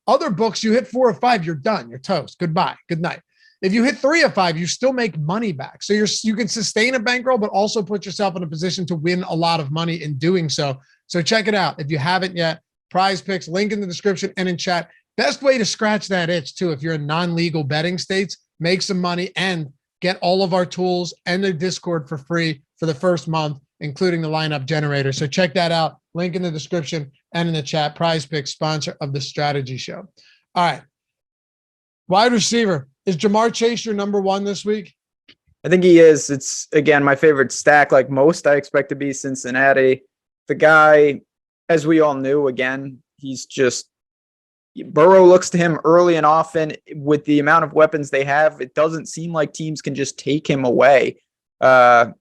Other books, you hit 4 of 5, you're done. You're toast. Goodbye. Good night. If you hit 3 of 5, you still make money back. So you can sustain a bankroll, but also put yourself in a position to win a lot of money in doing so. So check it out. If you haven't yet, Prize Picks, link in the description and in chat. best way to scratch that itch too, if you're in non-legal betting states, make some money and get all of our tools and the Discord for free for the first month, including the lineup generator. So check that out. Link in the description and in the chat. Prize Picks, sponsor of the Strategy Show. All right. Wide receiver. Is Jamar Chase your number one this week? I think he is. It's, again, my favorite stack. Like most, I expect to be Cincinnati. The guy, as we all knew, again, he's just, Burrow looks to him early and often. With the amount of weapons they have, it doesn't seem like teams can just take him away. Raw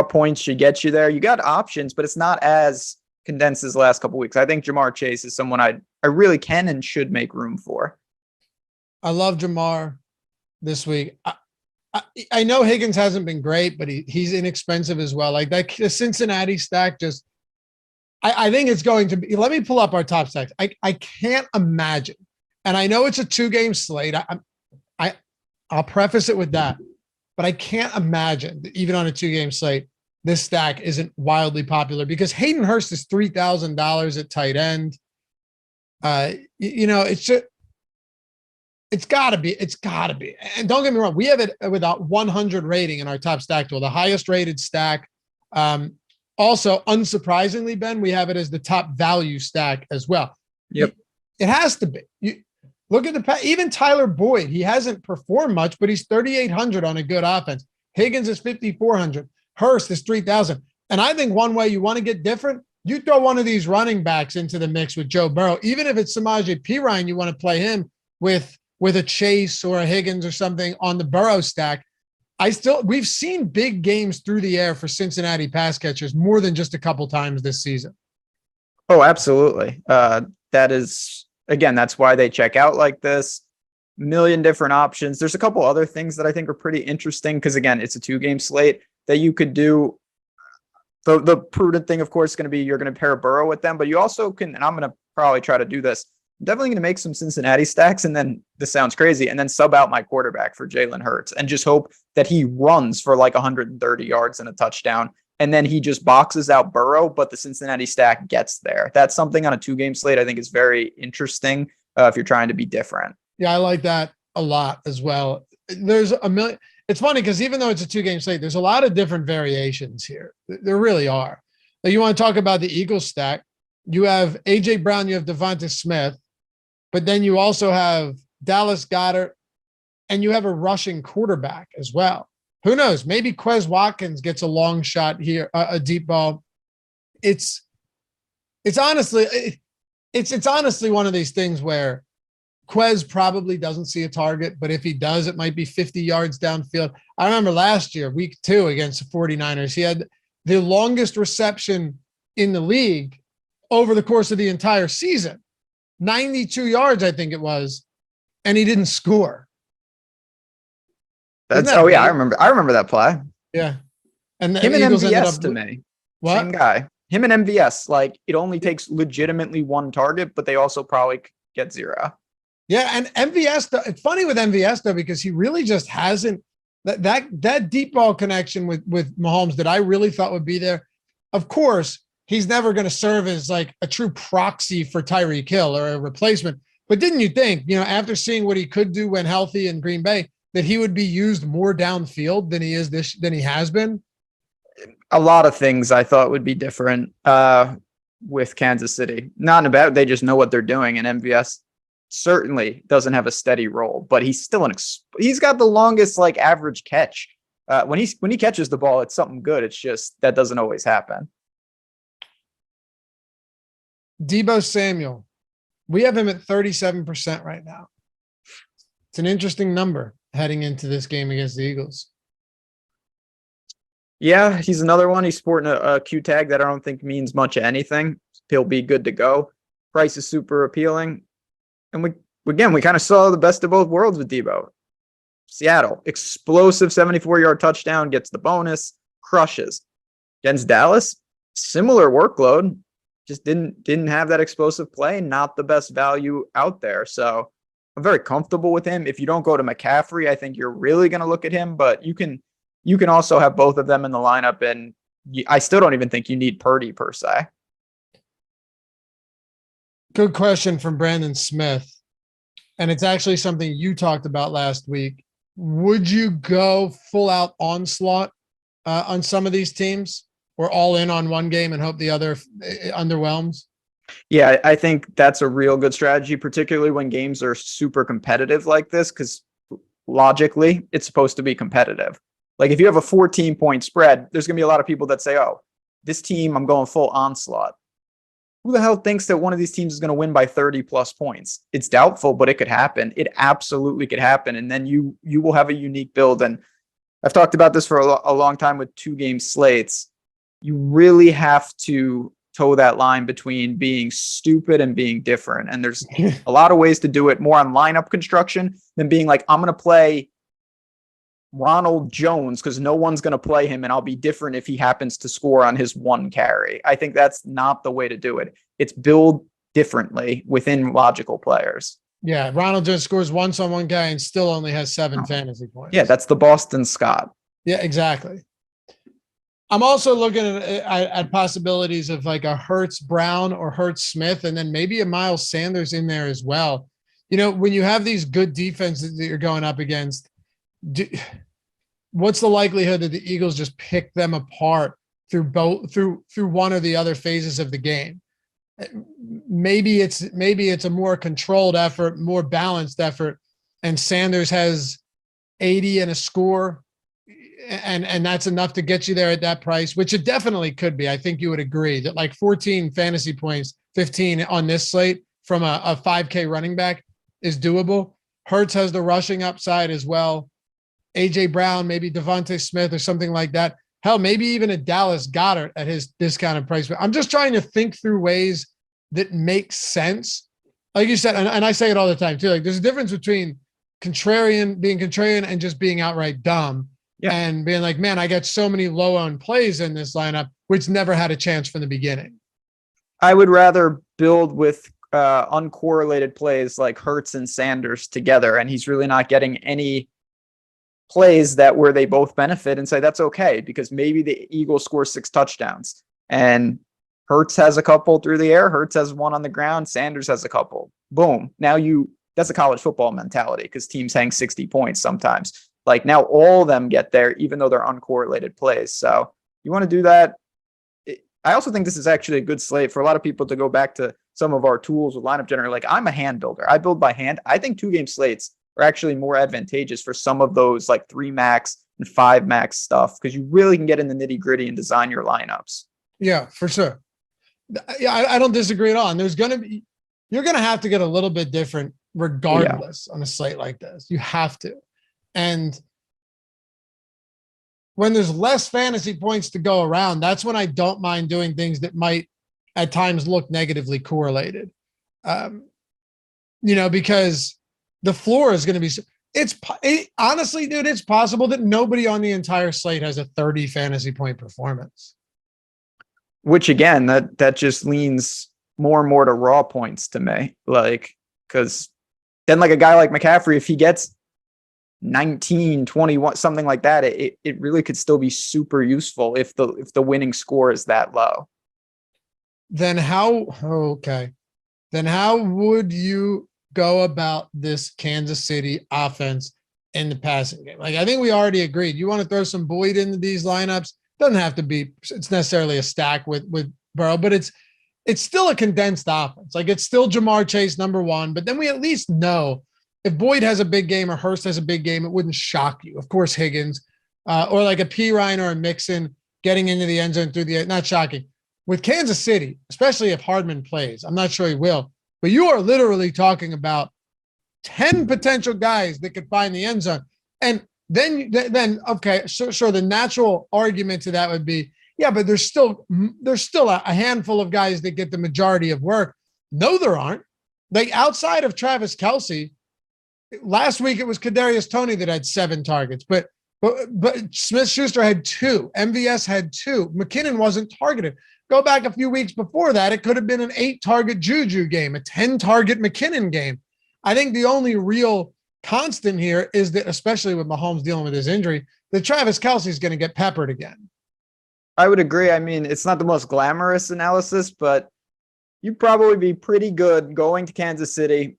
points should get you there. You got options, but it's not as condensed as the last couple of weeks. I think Jamar Chase is someone I really can and should make room for. I love Jamar this week. I know Higgins hasn't been great, but he's inexpensive as well. Like that, the Cincinnati stack just, I think it's going to be, let me pull up our top stacks. I can't imagine. And I know it's a 2-game slate. I'll preface it with that, but I can't imagine that even on a 2-game slate, this stack isn't wildly popular because Hayden Hurst is $3,000 at tight end. It's gotta be. And don't get me wrong. We have it with a 100 rating in our top stack tool, the highest rated stack. Also, unsurprisingly, Ben, we have it as the top value stack as well. Yep. It has to be. You look at even Tyler Boyd, he hasn't performed much, but he's 3,800 on a good offense. Higgins is 5,400. Hurst is 3,000. And I think one way you want to get different, you throw one of these running backs into the mix with Joe Burrow. Even if it's Samaje Perine, you want to play him with a Chase or a Higgins or something on the Burrow stack. We've seen big games through the air for Cincinnati pass catchers more than just a couple times this season. Oh, absolutely. That is, again, that's why they check out like this. Million different options. There's a couple other things that I think are pretty interesting because, again, it's a 2-game slate that you could do. The prudent thing, of course, is going to be you're going to pair Burrow with them, but you also can, and I'm going to probably try to do this, I'm definitely going to make some Cincinnati stacks, and then this sounds crazy, and then sub out my quarterback for Jalen Hurts and just hope that he runs for like 130 yards and a touchdown, and then he just boxes out Burrow, but the Cincinnati stack gets there. That's something on a 2-game slate I think is very interesting if you're trying to be different. Yeah, I like that a lot as well. There's a million. It's funny because even though it's a 2-game slate, there's a lot of different variations here. There really are. Now, you want to talk about the Eagles stack. You have A.J. Brown, you have Devonta Smith, but then you also have Dallas Goedert, and you have a rushing quarterback as well. Who knows? Maybe Quez Watkins gets a long shot here, a deep ball. It's honestly one of these things where Quez probably doesn't see a target, but if he does, it might be 50 yards downfield. I remember last year, week 2 against the 49ers, he had the longest reception in the league over the course of the entire season. 92 yards, I think it was, and he didn't score. Yeah, I remember that play. Yeah. And him and MVS to me. What? Same guy. Him and MVS, like it only takes legitimately one target, but they also probably get 0. Yeah, and MVS, it's funny with MVS though, because he really just hasn't that deep ball connection with Mahomes that I really thought would be there. Of course, he's never going to serve as like a true proxy for Tyreek Hill or a replacement. But didn't you think, after seeing what he could do when healthy in Green Bay, that he would be used more downfield than he has been? A lot of things I thought would be different with Kansas City. Not about they just know what they're doing, and MVS certainly doesn't have a steady role, but he's still he's got the longest like average catch. When he catches the ball, it's something good. It's just that doesn't always happen. Deebo Samuel, we have him at 37% right now. It's an interesting number heading into this game against the Eagles. Yeah, he's another one. He's sporting a Q tag that I don't think means much of anything. He'll be good to go. Price is super appealing. And we kind of saw the best of both worlds with Deebo. Seattle, explosive 74-yard touchdown, gets the bonus, crushes. Against Dallas, similar workload, just didn't have that explosive play, not the best value out there. So I'm very comfortable with him. If you don't go to McCaffrey, I think you're really going to look at him, but you can also have both of them in the lineup, and I still don't even think you need Purdy per se. Good question from Brandon Smith. And it's actually something you talked about last week. Would you go full out onslaught on some of these teams, or all in on one game and hope the other underwhelms? Yeah, I think that's a real good strategy, particularly when games are super competitive like this, because logically it's supposed to be competitive. Like if you have a 14-point spread, there's going to be a lot of people that say, oh, this team, I'm going full onslaught. Who the hell thinks that one of these teams is going to win by 30 plus points? It's doubtful, but it could happen. It absolutely could happen. And then you will have a unique build. And I've talked about this for a long time with 2-game slates. You really have to toe that line between being stupid and being different. And there's a lot of ways to do it, more on lineup construction than being like, I'm going to play Ronald Jones because no one's going to play him, and I'll be different if he happens to score on his one carry. I think that's not the way to do it. It's build differently within logical players. Yeah, Ronald Jones scores once on one guy and still only has 7 fantasy points. Yeah, that's the Boston Scott. Yeah, exactly. I'm also looking at possibilities of like a Hurts Brown or Hurts Smith, and then maybe a Miles Sanders in there as well. You know, when you have these good defenses that you're going up against, what's the likelihood that the Eagles just pick them apart through one or the other phases of the game? Maybe it's a more controlled effort, more balanced effort, and Sanders has 80 and a score, and that's enough to get you there at that price, which it definitely could be. I think you would agree that like 14 fantasy points, 15 on this slate from a 5K running back is doable. Hurts has the rushing upside as well. AJ Brown, maybe Devontae Smith or something like that. Hell, maybe even a Dallas Goedert at his discounted price. But I'm just trying to think through ways that make sense. Like you said, and I say it all the time too, like there's a difference between being contrarian and just being outright dumb. Yeah. And being like, man, I got so many low-owned plays in this lineup, which never had a chance from the beginning. I would rather build with uncorrelated plays like Hurts and Sanders together, and he's really not getting any plays that where they both benefit, and say that's okay because maybe the Eagles score 6 touchdowns and Hurts has a couple through the air, Hurts has one on the ground, Sanders has a couple. Boom. Now that's a college football mentality because teams hang 60 points sometimes. Like now all of them get there, even though they're uncorrelated plays. So you want to do that. I also think this is actually a good slate for a lot of people to go back to some of our tools with lineup generator. Like I'm a hand builder. I build by hand. I think 2-game slates are actually more advantageous for some of those like 3 max and 5 max stuff because you really can get in the nitty gritty and design your lineups. Yeah, for sure. Yeah, I don't disagree at all. And you're going to have to get a little bit different regardless on a slate like this. You have to. And when there's less fantasy points to go around, that's when I don't mind doing things that might at times look negatively correlated. Because the floor is going to be, honestly, dude, it's possible that nobody on the entire slate has a 30 fantasy point performance. Which again, that just leans more and more to raw points to me. Like, cause then like a guy like McCaffrey, if he gets 19, 21, something like that, it really could still be super useful if the winning score is that low. Then how would you go about this Kansas City offense in the passing game? Like, I think we already agreed. You want to throw some Boyd into these lineups. Doesn't have to be, it's necessarily a stack with Burrow, but it's still a condensed offense. Like it's still Jamar Chase number 1, but then we at least know if Boyd has a big game or Hurst has a big game, it wouldn't shock you. Of course, Higgins or like a Pirine or a Mixon getting into the end zone not shocking. With Kansas City, especially if Hardman plays, I'm not sure he will, but you are literally talking about 10 potential guys that could find the end zone. And then okay, sure. The natural argument to that would be, yeah, but there's still a handful of guys that get the majority of work. No, there aren't. Like outside of Travis Kelce, last week it was Kadarius Toney that had 7 targets, but Smith-Schuster had 2. MVS had 2. McKinnon wasn't targeted. Go back a few weeks before that, it could have been an 8-target Juju game, a 10-target McKinnon game. I think the only real constant here is that, especially with Mahomes dealing with his injury, that Travis Kelce is going to get peppered again. I would agree. I mean, it's not the most glamorous analysis, but you'd probably be pretty good going to Kansas City,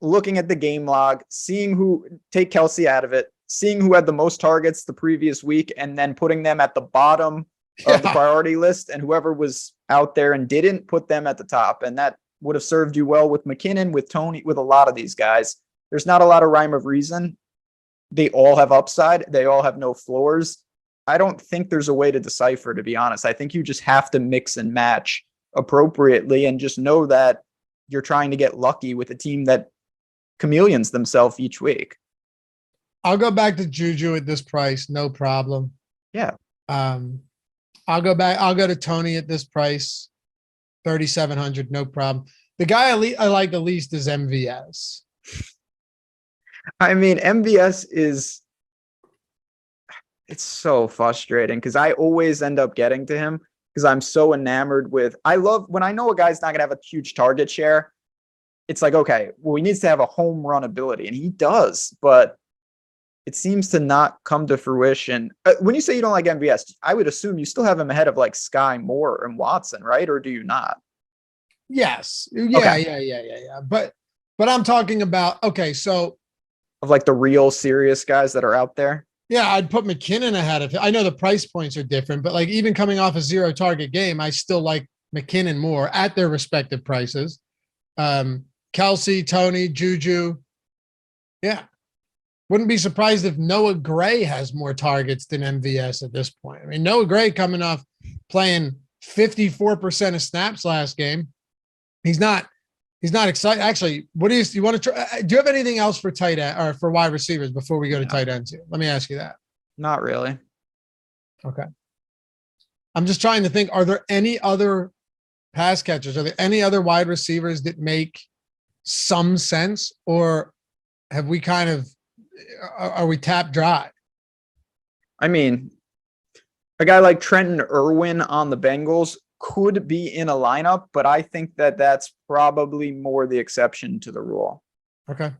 looking at the game log, seeing who take Kelsey out of it, seeing who had the most targets the previous week, and then putting them at the bottom of the priority list, and whoever was out there and didn't, put them at the top. And that would have served you well with McKinnon, with Tony, with a lot of these guys. There's not a lot of rhyme of reason. They all have upside. They all have no floors. I don't think there's a way to decipher, to be honest. I think you just have to mix and match appropriately and just know that you're trying to get lucky with a team that chameleons themselves each week. I'll go back to Juju at this price. No problem. Yeah. I'll go to Tony at this price. 3,700. No problem. The guy I like the least is MVS. I mean, MVS it's so frustrating because I always end up getting to him because I'm so enamored with, I love when I know a guy's not going to have a huge target share. It's like, okay, well, he needs to have a home run ability, and he does, but it seems to not come to fruition. When you say you don't like MVS, I would assume you still have him ahead of like Sky, Moore, and Watson, right? Or do you not? Yes. Yeah, okay. Yeah. But I'm talking about, okay, so of like the real serious guys that are out there. Yeah, I'd put McKinnon ahead of him. I know the price points are different, but like even coming off a 0 target game, I still like McKinnon more at their respective prices. Kelsey, Tony, Juju. Yeah. Wouldn't be surprised if Noah Gray has more targets than MVS at this point. I mean, Noah Gray coming off playing 54% of snaps last game. He's not excited. Actually, what do you want to try? Do you have anything else for tight end or for wide receivers before we go to tight ends here? Let me ask you that. Not really. Okay. I'm just trying to think, are there any other pass catchers? Are there any other wide receivers that make some sense, or have we are we tapped dry? I mean, a guy like Trenton Irwin on the Bengals could be in a lineup, but I think that that's probably more the exception to the rule. Okay.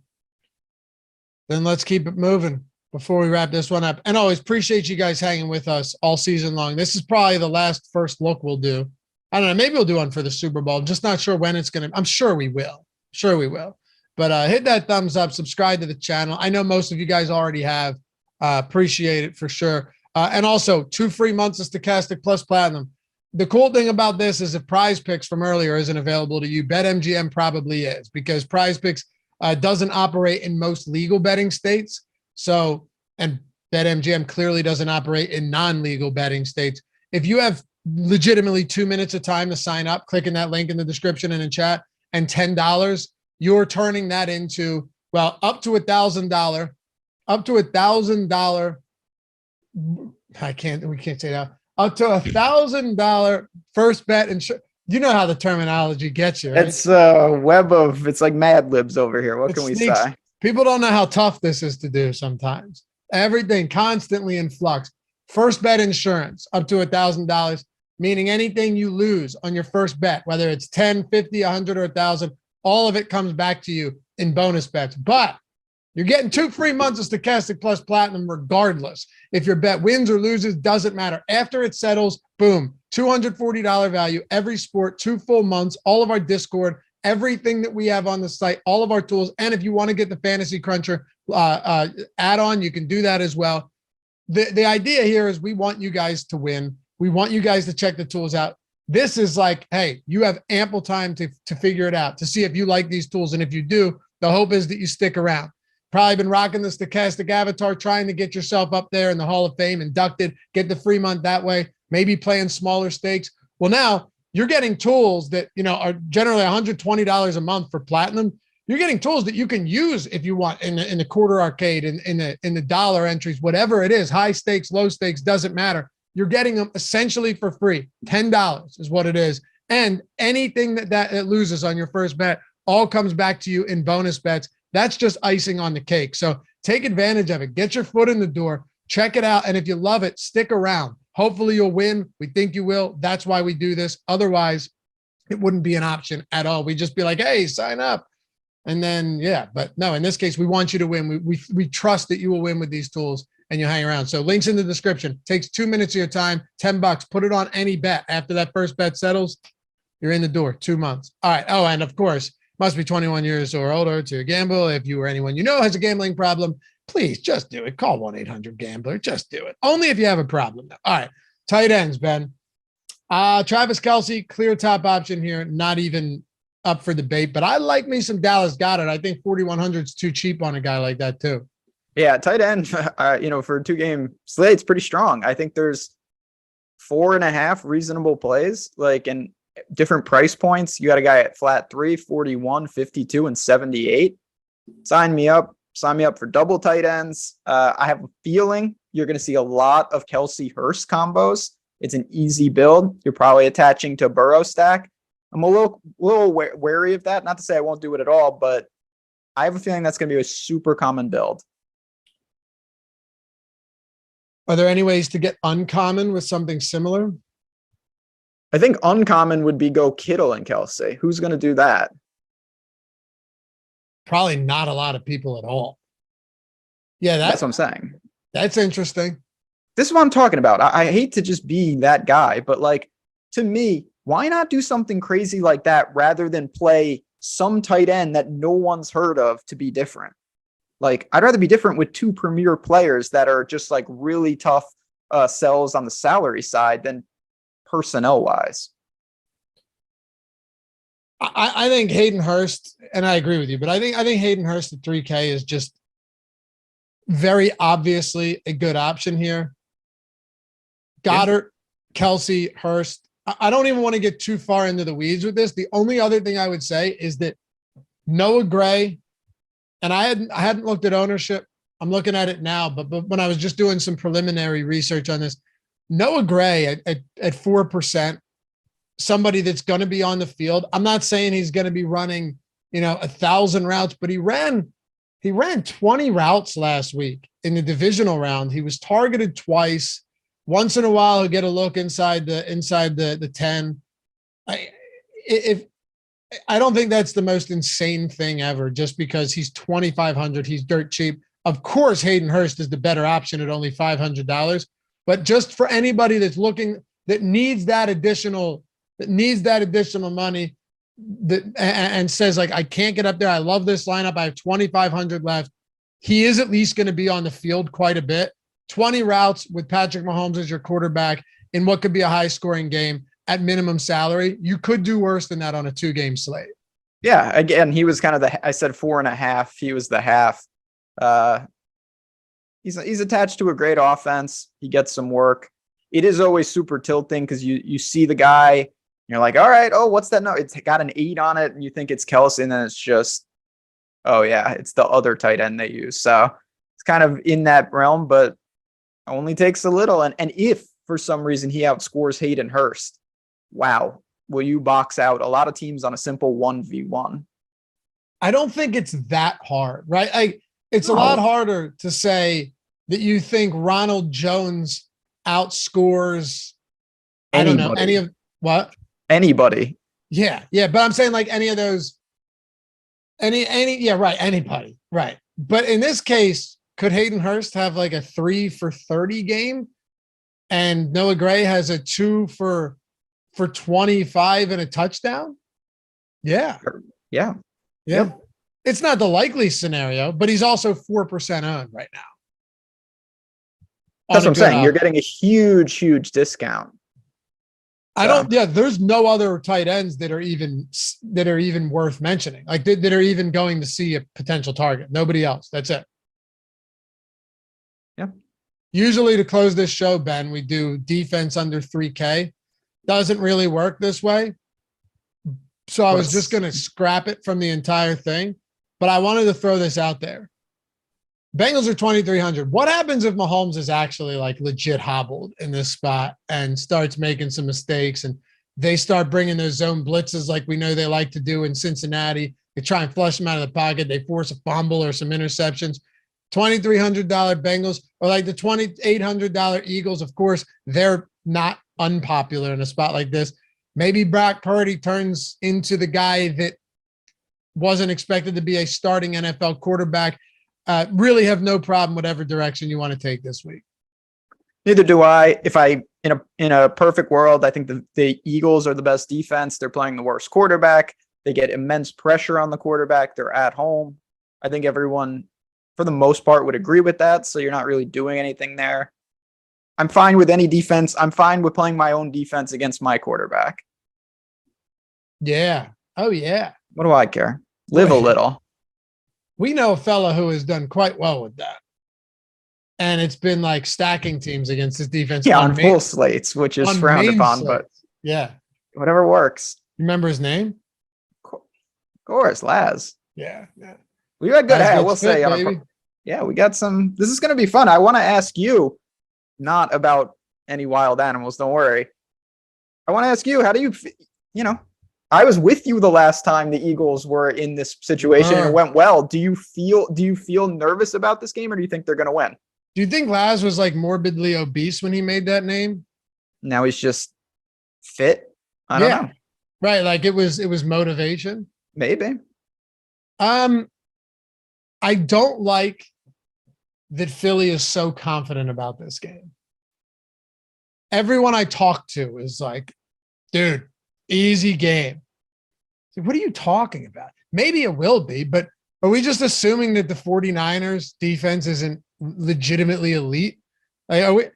Then let's keep it moving before we wrap this one up. And always appreciate you guys hanging with us all season long. This is probably the last first look we'll do. I don't know. Maybe we'll do one for the Super Bowl. I'm just not sure when it's going to. I'm sure we will. Sure we will. But hit that thumbs up, subscribe to the channel. I know most of you guys already have. Appreciate it for sure. And also 2 free months of Stokastic Plus Platinum. The cool thing about this is if Prize Picks from earlier isn't available to you, BetMGM probably is, because Prize Picks doesn't operate in most legal betting states. So, and BetMGM clearly doesn't operate in non-legal betting states. If you have legitimately 2 minutes of time to sign up, clicking that link in the description and in chat, and $10, you're turning that into, well, up to $1,000, we can't say that. Up to $1,000 first bet. And you know how the terminology gets you, right? It's a web of, it's like Mad Libs over here. What can we say? People don't know how tough this is to do sometimes. Everything constantly in flux. First bet insurance up to $1,000, meaning anything you lose on your first bet, whether it's 10, 50, 100, or 1,000, all of it comes back to you in bonus bets. But you're getting 2 free months of Stokastic Plus Platinum regardless. If your bet wins or loses, doesn't matter. After it settles, boom, $240 value, every sport, 2 full months, all of our Discord, everything that we have on the site, all of our tools. And if you want to get the Fantasy Cruncher add-on, you can do that as well. The idea here is we want you guys to win. We want you guys to check the tools out. This is like, hey, you have ample time to figure it out, to see if you like these tools. And if you do, the hope is that you stick around. Probably been rocking the Stokastic avatar, trying to get yourself up there in the Hall of Fame, inducted, get the free month that way, maybe playing smaller stakes. Well, now you're getting tools that, are generally $120 a month for platinum. You're getting tools that you can use if you want in the quarter arcade, in the dollar entries, whatever it is, high stakes, low stakes, doesn't matter. You're getting them essentially for free. $10 is what it is. And anything that loses on your first bet all comes back to you in bonus bets. That's just icing on the cake. So take advantage of it. Get your foot in the door. Check it out. And if you love it, stick around. Hopefully you'll win. We think you will. That's why we do this. Otherwise, it wouldn't be an option at all. We'd just be like, hey, sign up. And then, yeah. But no, in this case, we want you to win. We trust that you will win with these tools and you'll hang around. So links in the description. Takes 2 minutes of your time, $10. Put it on any bet. After that first bet settles, You're in the door, 2 months. All right. Oh, and of course, must be 21 years or older to gamble. If you or anyone you know has a gambling problem, please just do it. Call 1-800-GAMBLER. Just do it. Only if you have a problem. All right. Tight ends, Ben. Travis Kelce, clear top option here. Not even up for debate, but I like me some Dallas Goedert. I think 4,100 is too cheap on a guy like that too. Yeah, tight end, for a 2-game slate, it's pretty strong. I think there's 4.5 reasonable plays, like in different price points. You got a guy at flat 3, 41, 52, and 78. Sign me up for double tight ends. I have a feeling you're going to see a lot of Kelce Hurst combos. It's an easy build. You're probably attaching to Burrow stack. I'm a little wary of that. Not to say I won't do it at all, but I have a feeling that's going to be a super common build. Are there any ways to get uncommon with something similar? I think uncommon would be go Kittle and Kelce. Who's going to do that? Probably not a lot of people at all. Yeah, that's what I'm saying. That's interesting. This is what I'm talking about. I hate to just be that guy, but like, to me, why not do something crazy like that rather than play some tight end that no one's heard of to be different? Like, I'd rather be different with 2 premier players that are just like really tough sells on the salary side than personnel wise. I think Hayden Hurst, and I agree with you, but I think Hayden Hurst at 3K is just very obviously a good option here. Goddard, Kelce, Hurst. I don't even want to get too far into the weeds with this. The only other thing I would say is that Noah Gray, and I hadn't looked at ownership. I'm looking at it now, but when I was just doing some preliminary research on this, Noah Gray at 4%, somebody that's going to be on the field. I'm not saying he's going to be running, 1,000 routes, but he ran 20 routes last week in the divisional round. He was targeted twice. Once in a while, he'll get a look inside the 10. I don't think that's the most insane thing ever, just because he's 2,500. He's dirt cheap. Of course, Hayden Hurst is the better option at only $500. But just for anybody that's looking, that needs that additional money, and says like, I can't get up there. I love this lineup. I have 2,500 left. He is at least going to be on the field quite a bit. 20 routes with Patrick Mahomes as your quarterback in what could be a high scoring game at minimum salary. You could do worse than that on a 2-game slate. Yeah. Again, he was kind of I said 4.5. He was the half. He's attached to a great offense. He gets some work. It is always super tilting because you see the guy, you're like, all right, oh, what's that? No, it's got an 8 on it, and you think it's Kelce, and then it's just, oh yeah, it's the other tight end they use. So it's kind of in that realm, but only takes a little. And if for some reason he outscores Hayden Hurst, wow, will you box out a lot of teams on a simple 1v1? I don't think it's that hard, right? It's a lot harder to say that you think Ronald Jones outscores, I don't know, any of what? Anybody. Yeah. But I'm saying like any of those, anybody. Right. But in this case, could Hayden Hurst have like a 3 for 30 game and Noah Gray has a 2 for 25 and a touchdown? Yeah. Yeah. It's not the likely scenario, but he's also 4% owned right now. That's what I'm saying. You're getting a huge discount. There's no other tight ends that are even worth mentioning, like that are even going to see a potential target. Nobody else. That's it. Yeah. Usually to close this show, Ben, we do defense under 3K. Doesn't really work this way. So I was just going to scrap it from the entire thing, but I wanted to throw this out there. Bengals are 2,300. What happens if Mahomes is actually like legit hobbled in this spot and starts making some mistakes and they start bringing those zone blitzes like we know they like to do in Cincinnati? They try and flush them out of the pocket. They force a fumble or some interceptions. $2,300 Bengals or like the $2,800 Eagles. Of course, they're not unpopular in a spot like this. Maybe Brock Purdy turns into the guy that wasn't expected to be a starting NFL quarterback. Really have no problem whatever direction you want to take this week. Neither do I. If I in a perfect world, I think the Eagles are the best defense. They're playing the worst quarterback. They get immense pressure on the quarterback. They're at home. I think everyone, for the most part, would agree with that. So you're not really doing anything there. I'm fine with any defense. I'm fine with playing my own defense against my quarterback. Yeah. Oh, yeah. What do I care? Live a little. We know a fella who has done quite well with that. And it's been like stacking teams against his defense. Yeah, on full slates, which is frowned upon, but yeah, whatever works. Remember his name? Of course, Laz. Yeah, yeah. We got good. I will say, yeah, we got some. This is going to be fun. I want to ask you, not about any wild animals. Don't worry. I want to ask you, how do you, I was with you the last time the Eagles were in this situation and it went well. Do you feel nervous about this game, or do you think they're going to win? Do you think Laz was like morbidly obese when he made that name? Now he's just fit. I don't know. Right. Like it was motivation. Maybe. I don't like that Philly is so confident about this game. Everyone I talk to is like, dude, easy game. What are you talking about? Maybe it will be, but are we just assuming that the 49ers defense isn't legitimately elite? Like, I'll put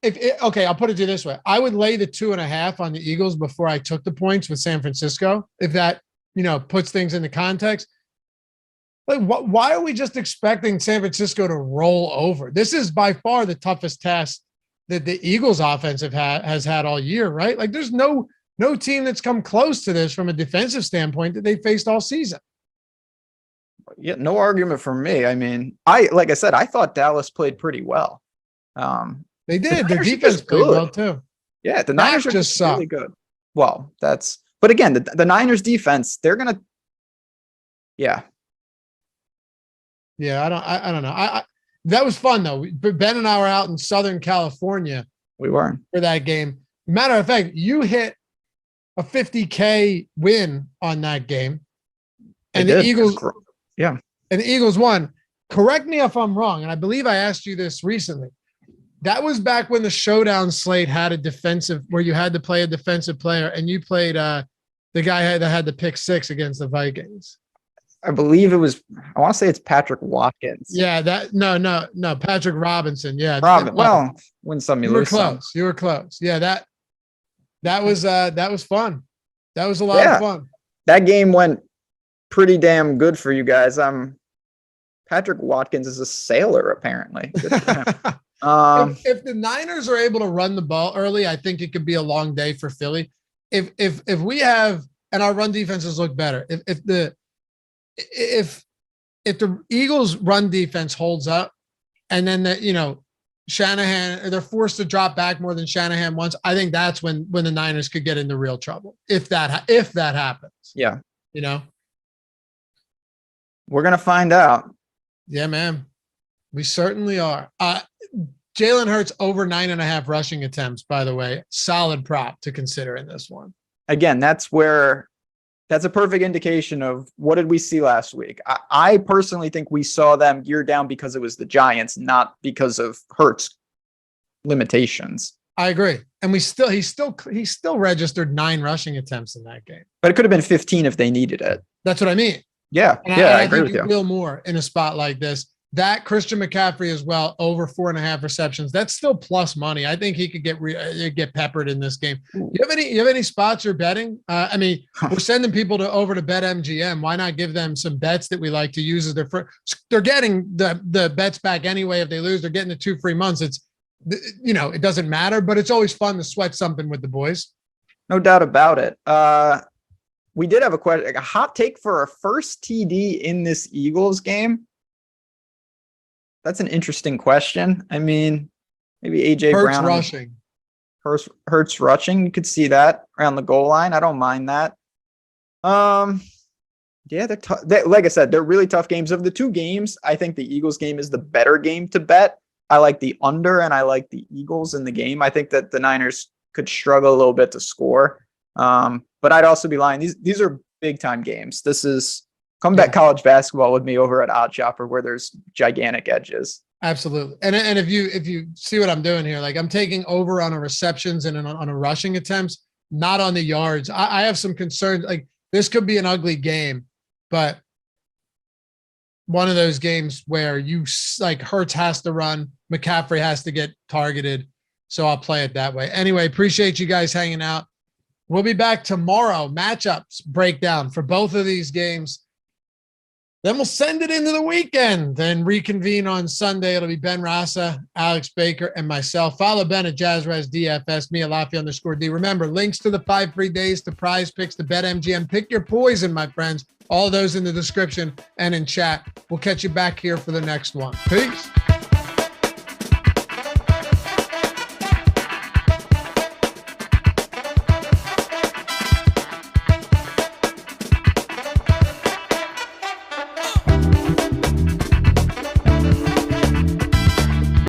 it to you this way. I would lay the 2.5 on the Eagles before I took the points with San Francisco. If that, puts things into context. Like, why are we just expecting San Francisco to roll over? This is by far the toughest test that the Eagles offense has had all year, right? Like there's no team that's come close to this from a defensive standpoint that they faced all season. Yeah, no argument from me. I mean, like I said, I thought Dallas played pretty well. They did. Their defense played well too. Yeah, the Niners are just really good. Well, but again, the Niners defense, they're gonna. Yeah. Yeah, I don't know. That was fun though. Ben and I were out in Southern California. We were for that game. Matter of fact, you hit a $50K win on that game, and the Eagles, and the Eagles won. Correct me if I'm wrong, and I believe I asked you this recently. That was back when the showdown slate had a defensive, where you had to play a defensive player, and you played the guy that had the pick 6 against the Vikings. I believe it was. I want to say it's Patrick Watkins. Yeah, no, Patrick Robinson. Yeah, well, win some, you lose some. You were close. Yeah, that was fun. That was a lot of fun. That game went pretty damn good for you guys. Patrick Watkins is a sailor, apparently. If the Niners are able to run the ball early, I think it could be a long day for Philly. If we have, and our run defenses look better, if the Eagles run defense holds up, and then Shanahan, they're forced to drop back more than Shanahan wants, I think that's when the Niners could get into real trouble. If that happens. Yeah. We're going to find out. Yeah, man. We certainly are. Jalen Hurts over 9.5 rushing attempts, by the way, solid prop to consider in this one. Again, that's a perfect indication of what did we see last week. I personally think we saw them gear down because it was the Giants, not because of Hurts limitations. I agree. And he still registered 9 rushing attempts in that game. But it could have been 15 if they needed it. That's what I mean. Yeah. I agree with you. Will more in a spot like this. That Christian McCaffrey as well, over 4.5 receptions. That's still plus money. I think he could get peppered in this game. You have any spots you're betting? We're sending people over to BetMGM. Why not give them some bets that we like to use as they're getting the bets back anyway. If they lose, they're getting the 2 free months. It doesn't matter, but it's always fun to sweat something with the boys. No doubt about it. We did have a question, a hot take for our first TD in this Eagles game. That's an interesting question. I mean, maybe AJ Brown rushing. Hurts rushing. You could see that around the goal line. I don't mind that. Yeah, they're tough. Like I said, they're really tough games. Of the 2 games, I think the Eagles game is the better game to bet. I like the under, and I like the Eagles in the game. I think that the Niners could struggle a little bit to score. But I'd also be lying. These are big time games. This is come bet college basketball with me over at Odd Shopper, where there's gigantic edges. Absolutely. And if you see what I'm doing here, like I'm taking over on a receptions and on a rushing attempts, not on the yards. I have some concerns. Like this could be an ugly game, but one of those games where you like Hurts has to run, McCaffrey has to get targeted. So I'll play it that way. Anyway, appreciate you guys hanging out. We'll be back tomorrow. Matchups breakdown for both of these games. Then we'll send it into the weekend. Then reconvene on Sunday. It'll be Ben Rasa, Alex Baker, and myself. Follow Ben at JazzRez DFS, me at Laffy_D. Remember, links to the 5 free days, to Prize Picks, to BetMGM. Pick your poison, my friends. All those in the description and in chat. We'll catch you back here for the next one. Peace.